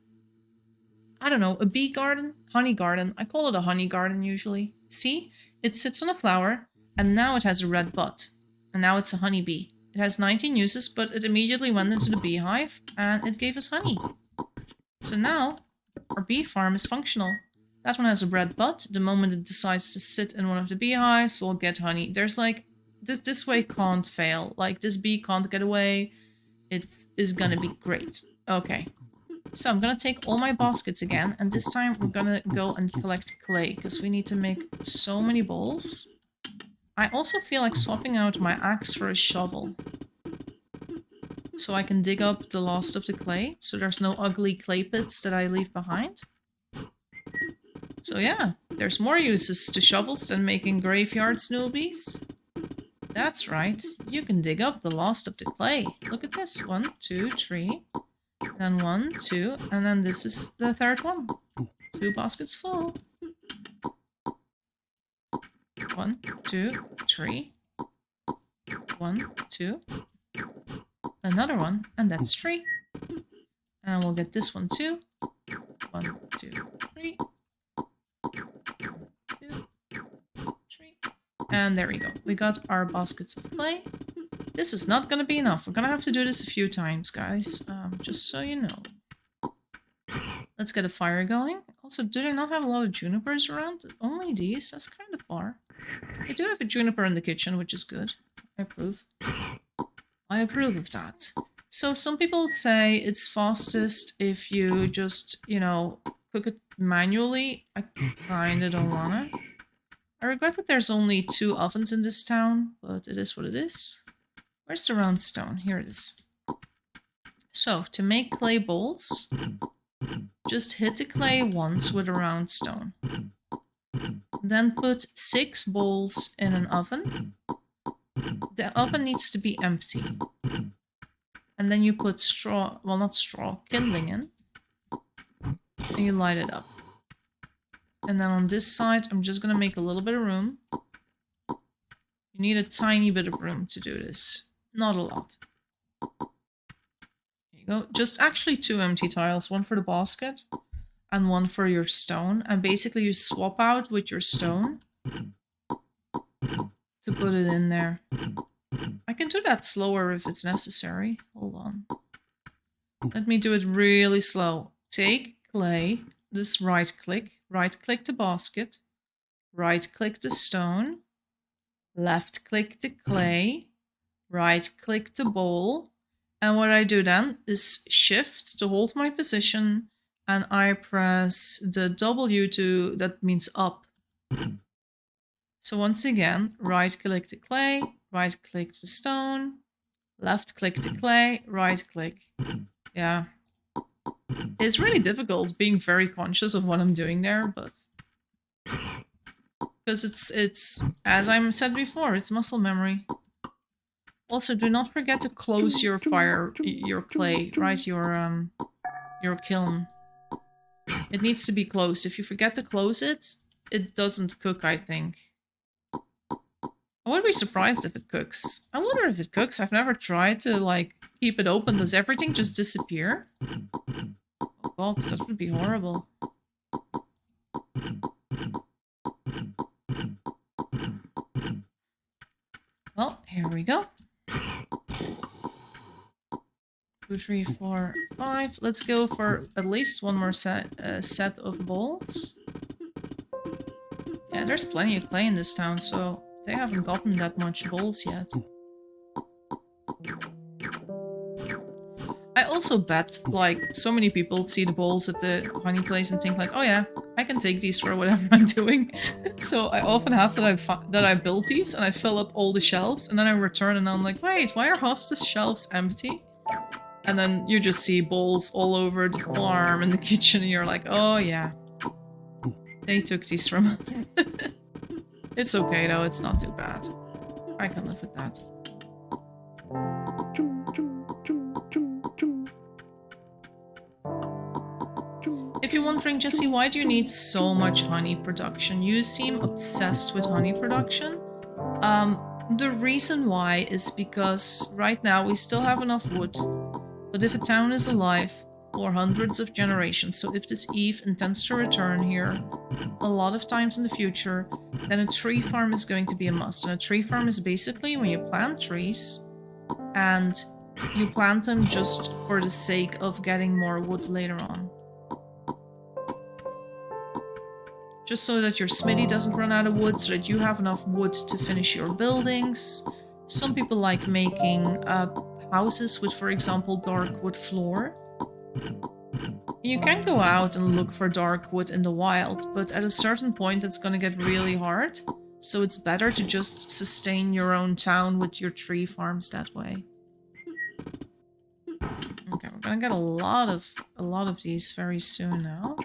I don't know, a bee garden? Honey garden. I call it a honey garden usually. See? It sits on a flower, and now it has a red bud. And now it's a honeybee. It has 19 uses, but it immediately went into the beehive, and it gave us honey. So now, our bee farm is functional. That one has a red bud. The moment it decides to sit in one of the beehives, we'll get honey. There's like, this way can't fail. Like, this bee can't get away. It is gonna be great. Okay. So I'm gonna take all my baskets again, and this time we're gonna go and collect clay, because we need to make so many bowls. I also feel like swapping out my axe for a shovel, so I can dig up the last of the clay, so there's no ugly clay pits that I leave behind. So yeah, there's more uses to shovels than making graveyard snoobies. That's right, you can dig up the last of the clay. Look at this, 1, 2, 3... then 1, 2, and then this is the third one. 2 baskets full. 1, 2, 3. 1, 2. Another one, and that's 3. And we'll get this one too. 1, 2, 3. 2, 3. And there we go. We got our baskets of clay. This is not gonna be enough. We're gonna have to do this a few times, guys. Just so you know. Let's get a fire going. Also, do they not have a lot of junipers around? Only these? That's kind of far. They do have a juniper in the kitchen, which is good. I approve. I approve of that. So some people say it's fastest if you just, you know, cook it manually. I kinda don't wanna. I regret that there's only 2 ovens in this town, but it is what it is. Where's the round stone? Here it is. So, to make clay bowls, just hit the clay once with a round stone. Then put 6 bowls in an oven. The oven needs to be empty. And then you put straw, well not straw, kindling in. And you light it up. And then on this side, I'm just gonna make a little bit of room. You need a tiny bit of room to do this. Not a lot. There you go. Just actually 2 empty tiles. One for the basket and one for your stone. And basically you swap out with your stone to put it in there. I can do that slower if it's necessary. Hold on. Let me do it really slow. Take clay, this right click the basket, right click the stone, left click the clay, right click the bowl, and what I do then is shift to hold my position, and I press the W to, that means up. So once again, right click the clay, right click the stone, left click the clay, right click. Yeah. It's really difficult being very conscious of what I'm doing there, but because it's as I said before, it's muscle memory. Also, do not forget to close your clay, right? Your kiln. It needs to be closed. If you forget to close it, it doesn't cook, I think. I would be surprised if it cooks. I wonder if it cooks. I've never tried to, like, keep it open. Does everything just disappear? Oh god, that would be horrible. Well, here we go. 2, 3, 4, 5. Let's go for at least one more set of bowls. Yeah, there's plenty of clay in this town, so they haven't gotten that much bowls yet. I also bet, like, so many people see the bowls at the honey place and think like, oh yeah, I can take these for whatever I'm doing. So I often have that I build these and I fill up all the shelves and then I return and I'm like, wait, why are half the shelves empty? And then you just see bowls all over the farm and the kitchen and you're like, oh yeah, they took these from us. It's okay though, it's not too bad. I can live with that. If you're wondering, Jesse, why do you need so much honey production? You seem obsessed with honey production. The reason why is because right now we still have enough wood. But if a town is alive for hundreds of generations, so if this Eve intends to return here a lot of times in the future, then a tree farm is going to be a must. And a tree farm is basically when you plant trees and you plant them just for the sake of getting more wood later on. Just so that your smithy doesn't run out of wood, so that you have enough wood to finish your buildings. Some people like making houses with, for example, dark wood floor. You can go out and look for dark wood in the wild, but at a certain point it's gonna get really hard. So it's better to just sustain your own town with your tree farms that way. Okay, we're gonna get a lot of these very soon now.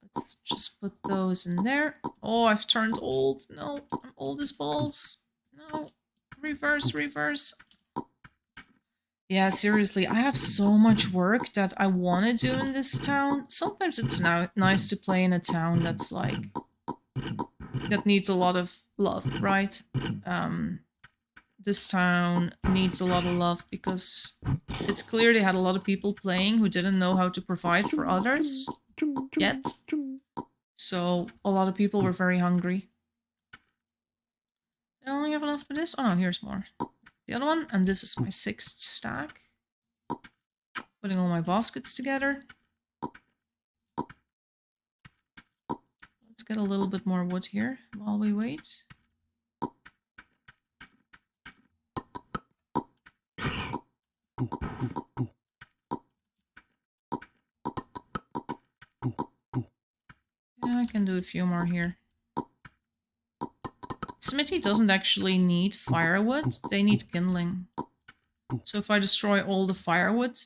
Let's just put those in there. Oh, I've turned old. No, I'm old as balls. No, reverse, reverse. Yeah, seriously, I have so much work that I want to do in this town. Sometimes it's now nice to play in a town that's like, that needs a lot of love, right? This town needs a lot of love because it's clear they had a lot of people playing who didn't know how to provide for others yet. So a lot of people were very hungry. I only have enough for this? Oh no, here's more. The other one, and this is my 6th stack. Putting all my baskets together. Let's get a little bit more wood here while we wait. Yeah, I can do a few more here. Smithy doesn't actually need firewood. They need kindling. So if I destroy all the firewood,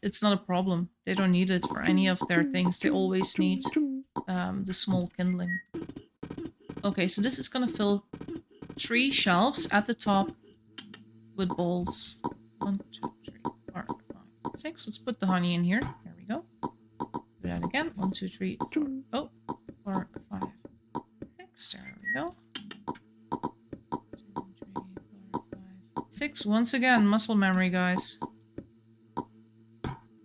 it's not a problem. They don't need it for any of their things. They always need the small kindling. Okay, so this is gonna fill 3 shelves at the top with bowls. 1, 2, 3, 4, 5, 6. Let's put the honey in here. There we go. Do that again. 1, 2, 3, 4. Oh, 4, 5, 6. There we go. 2, 3, 4, 5, 6. Once again, muscle memory, guys.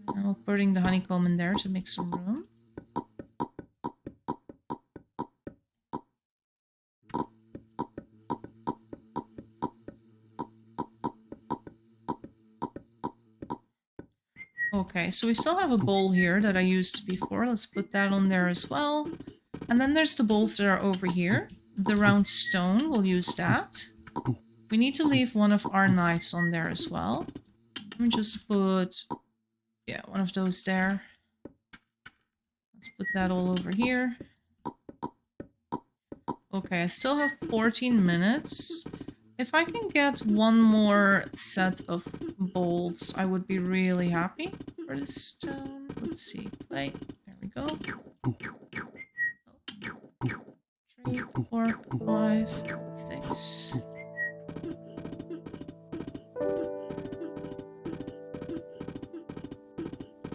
And we're putting the honeycomb in there to make some room. Okay, so we still have a bowl here that I used before. Let's put that on there as well. And then there's the bowls that are over here. The round stone, we'll use that. We need to leave one of our knives on there as well. Let me just put, yeah, one of those there. Let's put that all over here. Okay, I still have 14 minutes. If I can get one more set of bowls, I would be really happy for this stone. Let's see, plate. There we go. 3, 4, 5, 6.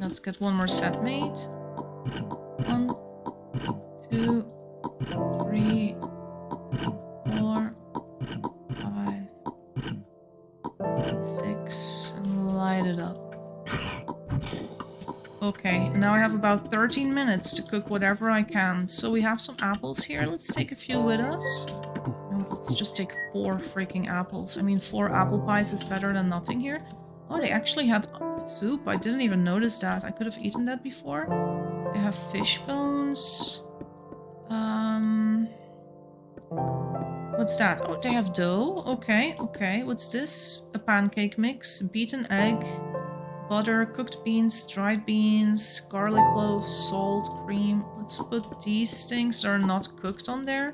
Let's get one more set made. 1, 2, 3, 4, 5, 6, and light it up. Okay, now I have about 13 minutes to cook whatever I can. So we have some apples here. Let's take a few with us. No, let's just take 4 freaking apples. I mean, 4 apple pies is better than nothing here. Oh, they actually had soup. I didn't even notice that. I could have eaten that before. They have fish bones. What's that? Oh, they have dough. Okay, okay. What's this? A pancake mix, beaten egg, butter, cooked beans, dried beans, garlic cloves, salt, cream. Let's put these things that are not cooked on there.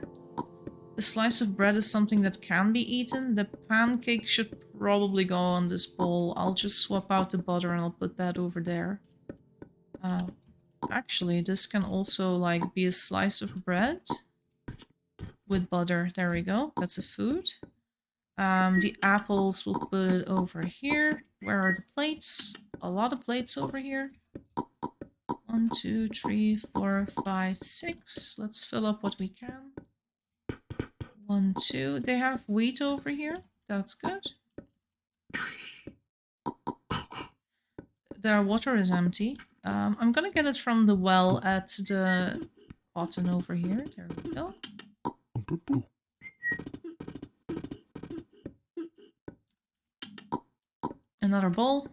The slice of bread is something that can be eaten. The pancake should probably go on this bowl. I'll just swap out the butter and I'll put that over there. Actually, this can also like be a slice of bread with butter. There we go. That's a food. The apples, we'll put it over here. Where are the plates? A lot of plates over here. 1, 2, 3, 4, 5, 6. Let's fill up what we can. 1, 2. They have wheat over here. That's good. Their water is empty. I'm gonna get it from the well at the cotton over here. There we go. Another bowl.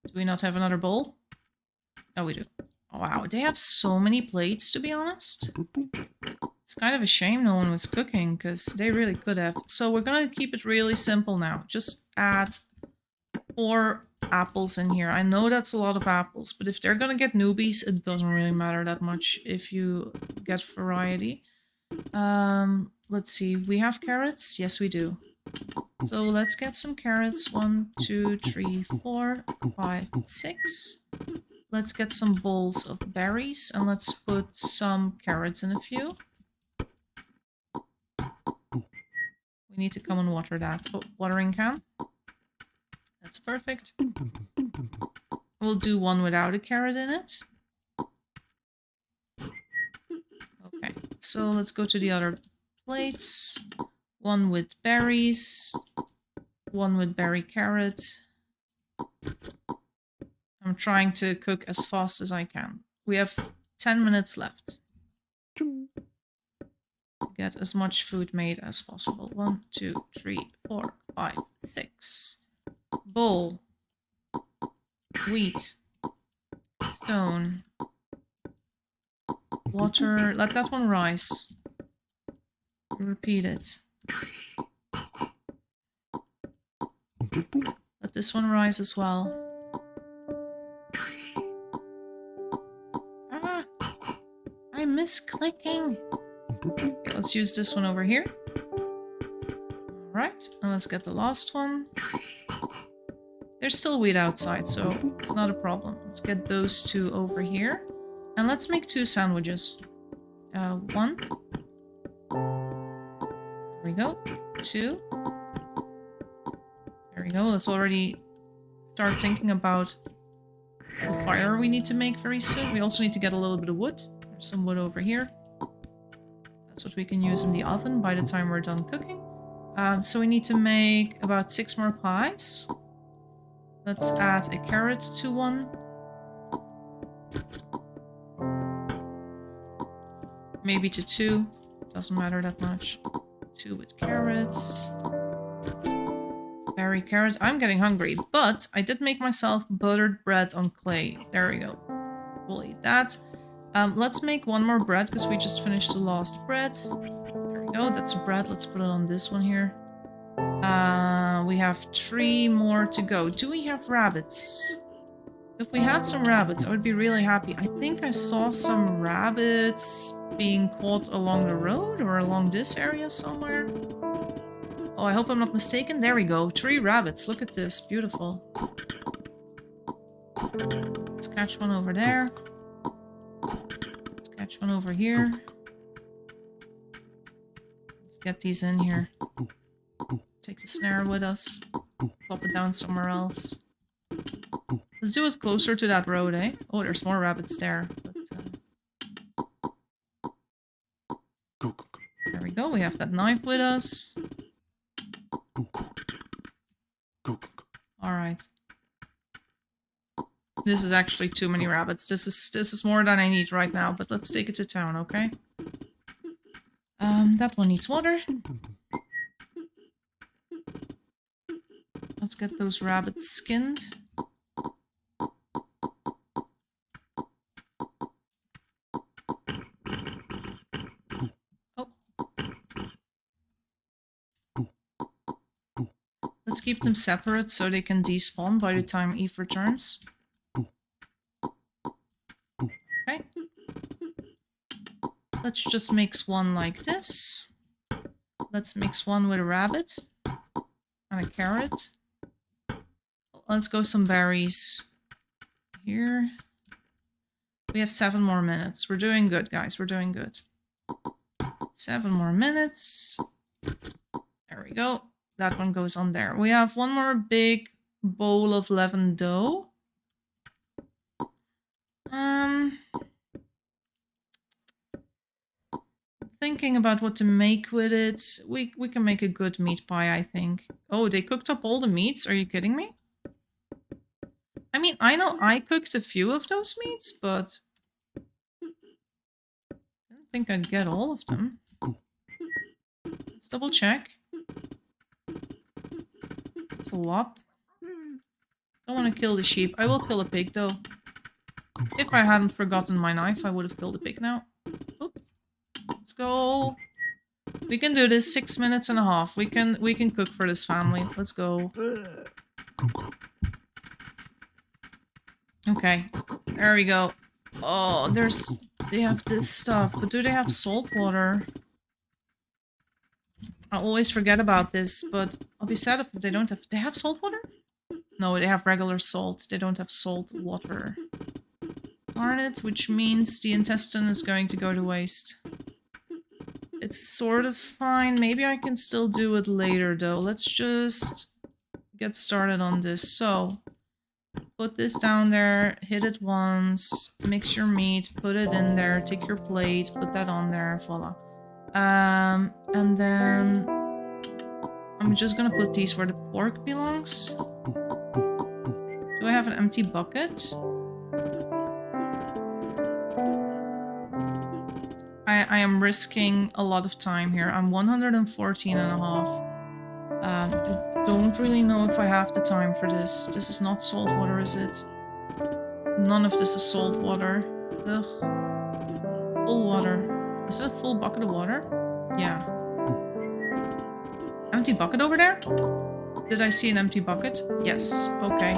Do we not have another bowl? Oh, we do. Oh, wow, they have so many plates, to be honest. It's kind of a shame no one was cooking, because they really could have. So we're gonna keep it really simple now. Just add 4 apples in here. I know that's a lot of apples, but if they're gonna get newbies, it doesn't really matter that much if you get variety. Let's see. We have carrots? Yes, we do. So let's get some carrots. 1, 2, 3, 4, 5, 6. Let's get some bowls of berries and let's put some carrots in a few. We need to come and water that. Oh, watering can. That's perfect. We'll do one without a carrot in it. Okay, so let's go to the other plates. One with berries. One with berry carrot. I'm trying to cook as fast as I can. We have 10 minutes left. Get as much food made as possible. 1, 2, 3, 4, 5, 6. Bowl. Wheat. Stone. Water. Let that one rise. Repeat it. Let this one rise as well. misclicking. Okay, let's use this one over here. Alright, and let's get the last one. There's still wheat outside, so it's not a problem. Let's get those two over here. And let's make 2 sandwiches. 1. There we go. 2. There we go. Let's already start thinking about the fire we need to make very soon. We also need to get a little bit of wood. There's some wood over here. That's what we can use in the oven by the time we're done cooking. So we need to make about 6 more pies. Let's add a carrot to one. Maybe to 2. Doesn't matter that much. 2 with carrots. Berry carrot. I'm getting hungry, but I did make myself buttered bread on clay. There we go. We'll eat that. Let's make 1 more bread because we just finished the last bread. There we go. That's bread. Let's put it on this one here. We have 3 more to go. Do we have rabbits? If we had some rabbits, I would be really happy. I think I saw some rabbits being caught along the road or along this area somewhere. Oh, I hope I'm not mistaken. There we go. 3 rabbits. Look at this. Beautiful. Let's catch one over there. Let's catch one over here. Let's get these in here. Take the snare with us. Plop it down somewhere else. Let's do it closer to that road, eh? Oh, there's more rabbits there. But, there we go. We have that knife with us. Alright. This is actually too many rabbits. This is more than I need right now, but let's take it to town, okay? That one needs water. Let's get those rabbits skinned. Oh. Let's keep them separate so they can despawn by the time Eve returns. Okay. Let's just mix one like this. Let's mix one with a rabbit and a carrot. Let's go some berries here. We have 7 more minutes. We're doing good, guys. We're doing good. 7 more minutes. There we go. That one goes on there. We have 1 more big bowl of leavened dough. Thinking about what to make with it. We can make a good meat pie, I think. Oh, they cooked up all the meats? Are you kidding me? I mean, I know I cooked a few of those meats, but I didn't think I'd get all of them. Let's double check. It's a lot. Don't want to kill the sheep. I will kill a pig, though. If I hadn't forgotten my knife, I would have killed a pig now. Oop. Let's go. We can do this. 6 minutes and a half. We can cook for this family. Let's go. Okay, there we go. Oh, they have this stuff, but do they have salt water? I always forget about this, but I'll be sad if they don't have... They have salt water? No, they have regular salt. They don't have salt water. Darn it, which means the intestine is going to go to waste. It's sort of fine. Maybe I can still do it later, though. Let's just get started on this. So... put this down there, hit it once, mix your meat, put it in there, take your plate, put that on there, voila. And then I'm just gonna put these where the pork belongs. Do I have an empty bucket? I am risking a lot of time here. I'm 114 and a half. Don't really know if I have the time for this. This is not salt water, is it? None of this is salt water. Ugh. Full water. Is it a full bucket of water? Yeah. Empty bucket over there? Did I see an empty bucket? Yes. Okay.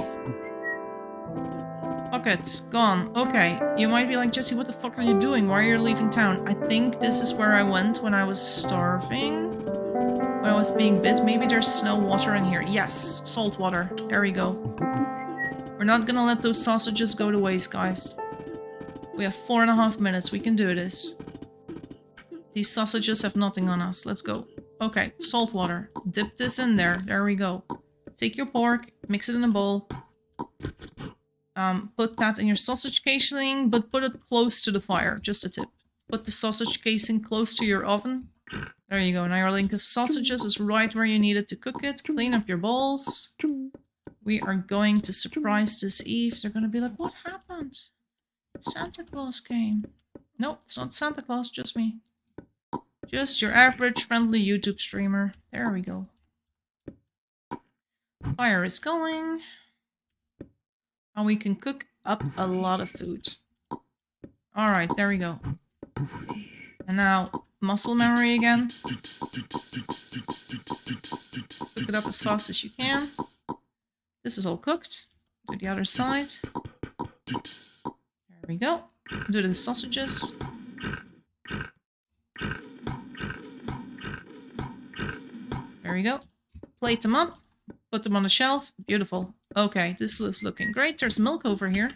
Cook it. Gone. Okay. You might be like, Jesse, what the fuck are you doing? Why are you leaving town? I think this is where I went when I was starving. When I was being bit. Maybe there's no water in here. Yes. Salt water. There we go. We're not gonna let those sausages go to waste, guys. We have 4.5 minutes. We can do this. These sausages have nothing on us. Let's go. Okay. Salt water. Dip this in there. There we go. Take your pork. Mix it in a bowl. Put that in your sausage casing, but put it close to the fire. Just a tip. Put the sausage casing close to your oven. There you go. Now your link of sausages is right where you need it to cook it. Clean up your bowls. We are going to surprise this Eve. They're going to be like, what happened? Santa Claus came. Nope, it's not Santa Claus, just me. Just your average friendly YouTube streamer. There we go. Fire is going. And we can cook up a lot of food. Alright, there we go. And now, muscle memory again. Cook it up as fast as you can. This is all cooked. Do the other side. There we go. Do the sausages. There we go. Plate them up. Put them on the shelf. Beautiful. Okay, this is looking great. There's milk over here.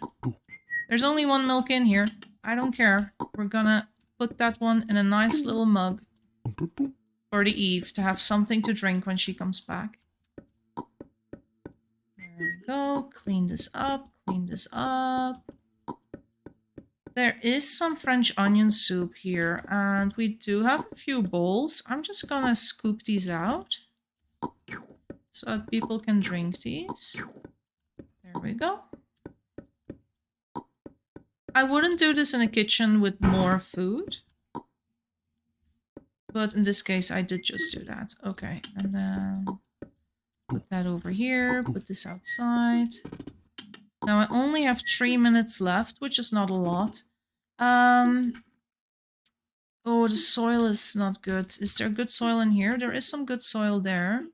There's only one milk in here. I don't care. We're gonna put that one in a nice little mug for the Eve to have something to drink when she comes back. There we go. Clean this up. Clean this up. There is some French onion soup here, and we do have a few bowls. I'm just gonna scoop these out so that people can drink these. There we go. I wouldn't do this in a kitchen with more food. But in this case, I did just do that. Okay, and then put that over here. Put this outside. Now I only have 3 minutes left, which is not a lot. Oh, the soil is not good. Is there good soil in here? There is some good soil there.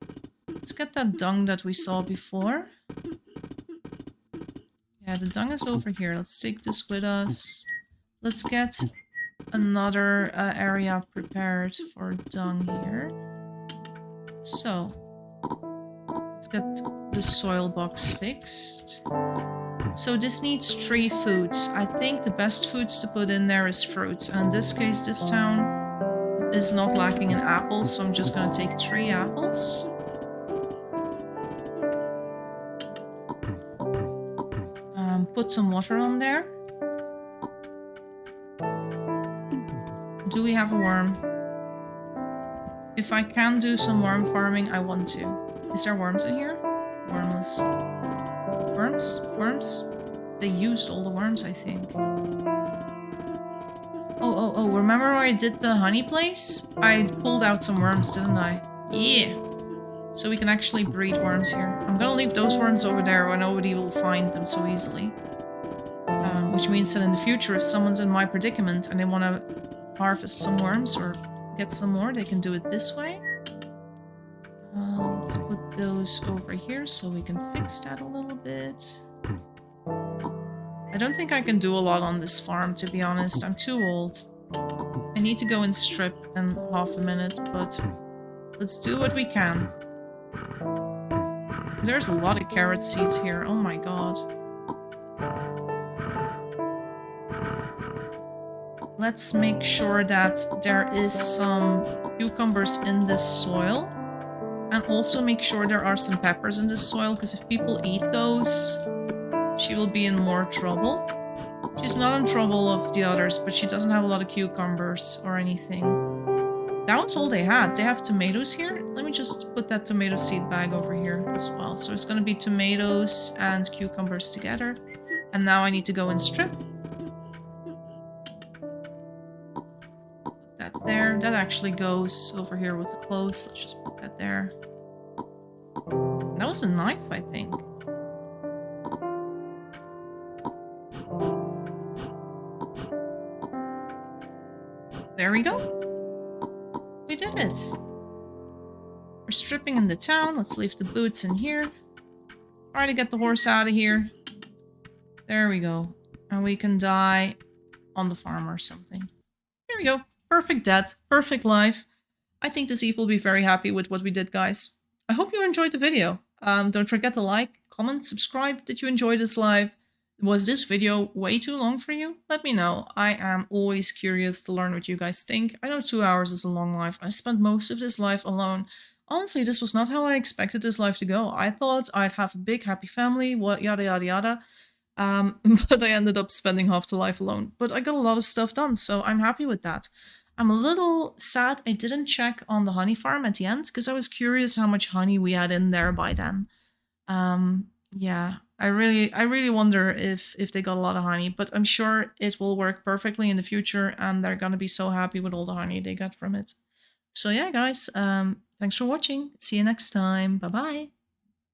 Let's get that dung that we saw before. Yeah, the dung is over here. Let's take this with us. Let's get another area prepared for dung here. So, let's get the soil box fixed. So this needs 3 foods. I think the best foods to put in there is fruits. And in this case, this town is not lacking in apples, so I'm just going to take 3 apples. Put some water on there. Do we have a worm? If I can do some worm farming, I want to. Is there worms in here? Wormless. Worms? Worms? They used all the worms, I think. Oh, remember where I did the honey place? I pulled out some worms, didn't I? Yeah! So we can actually breed worms here. I'm gonna leave those worms over there where nobody will find them so easily. Which means that in the future, if someone's in my predicament and they want to harvest some worms or get some more, they can do it this way. Let's put those over here so we can fix that a little bit. I don't think I can do a lot on this farm, to be honest. I'm too old. I need to go and strip in half a minute, but let's do what we can. There's a lot of carrot seeds here. Oh my god. Let's make sure that there is some cucumbers in this soil. And also make sure there are some peppers in this soil, because if people eat those, she will be in more trouble. She's not in trouble of the others, but she doesn't have a lot of cucumbers or anything. That was all they had. They have tomatoes here. Let me just put that tomato seed bag over here as well. So it's going to be tomatoes and cucumbers together. And now I need to go and strip. Put that there. That actually goes over here with the clothes. Let's just put that there. That was a knife, I think. There we go. We did it. We're stripping in the town. Let's leave the boots in here. Try to get the horse out of here. There we go. And we can die on the farm or something. There we go. Perfect death. Perfect life. I think the Eve will be very happy with what we did, guys. I hope you enjoyed the video. Don't forget to like, comment, subscribe. Did you enjoy this live? Was this video way too long for you? Let me know. I am always curious to learn what you guys think. I know 2 hours is a long life. I spent most of this life alone. Honestly, this was not how I expected this life to go. I thought I'd have a big happy family, what yada yada yada. But I ended up spending half the life alone. But I got a lot of stuff done, so I'm happy with that. I'm a little sad I didn't check on the honey farm at the end, because I was curious how much honey we had in there by then. Yeah, I really wonder if they got a lot of honey, but I'm sure it will work perfectly in the future, and they're gonna be so happy with all the honey they got from it. So yeah, guys, thanks for watching. See you next time. Bye bye.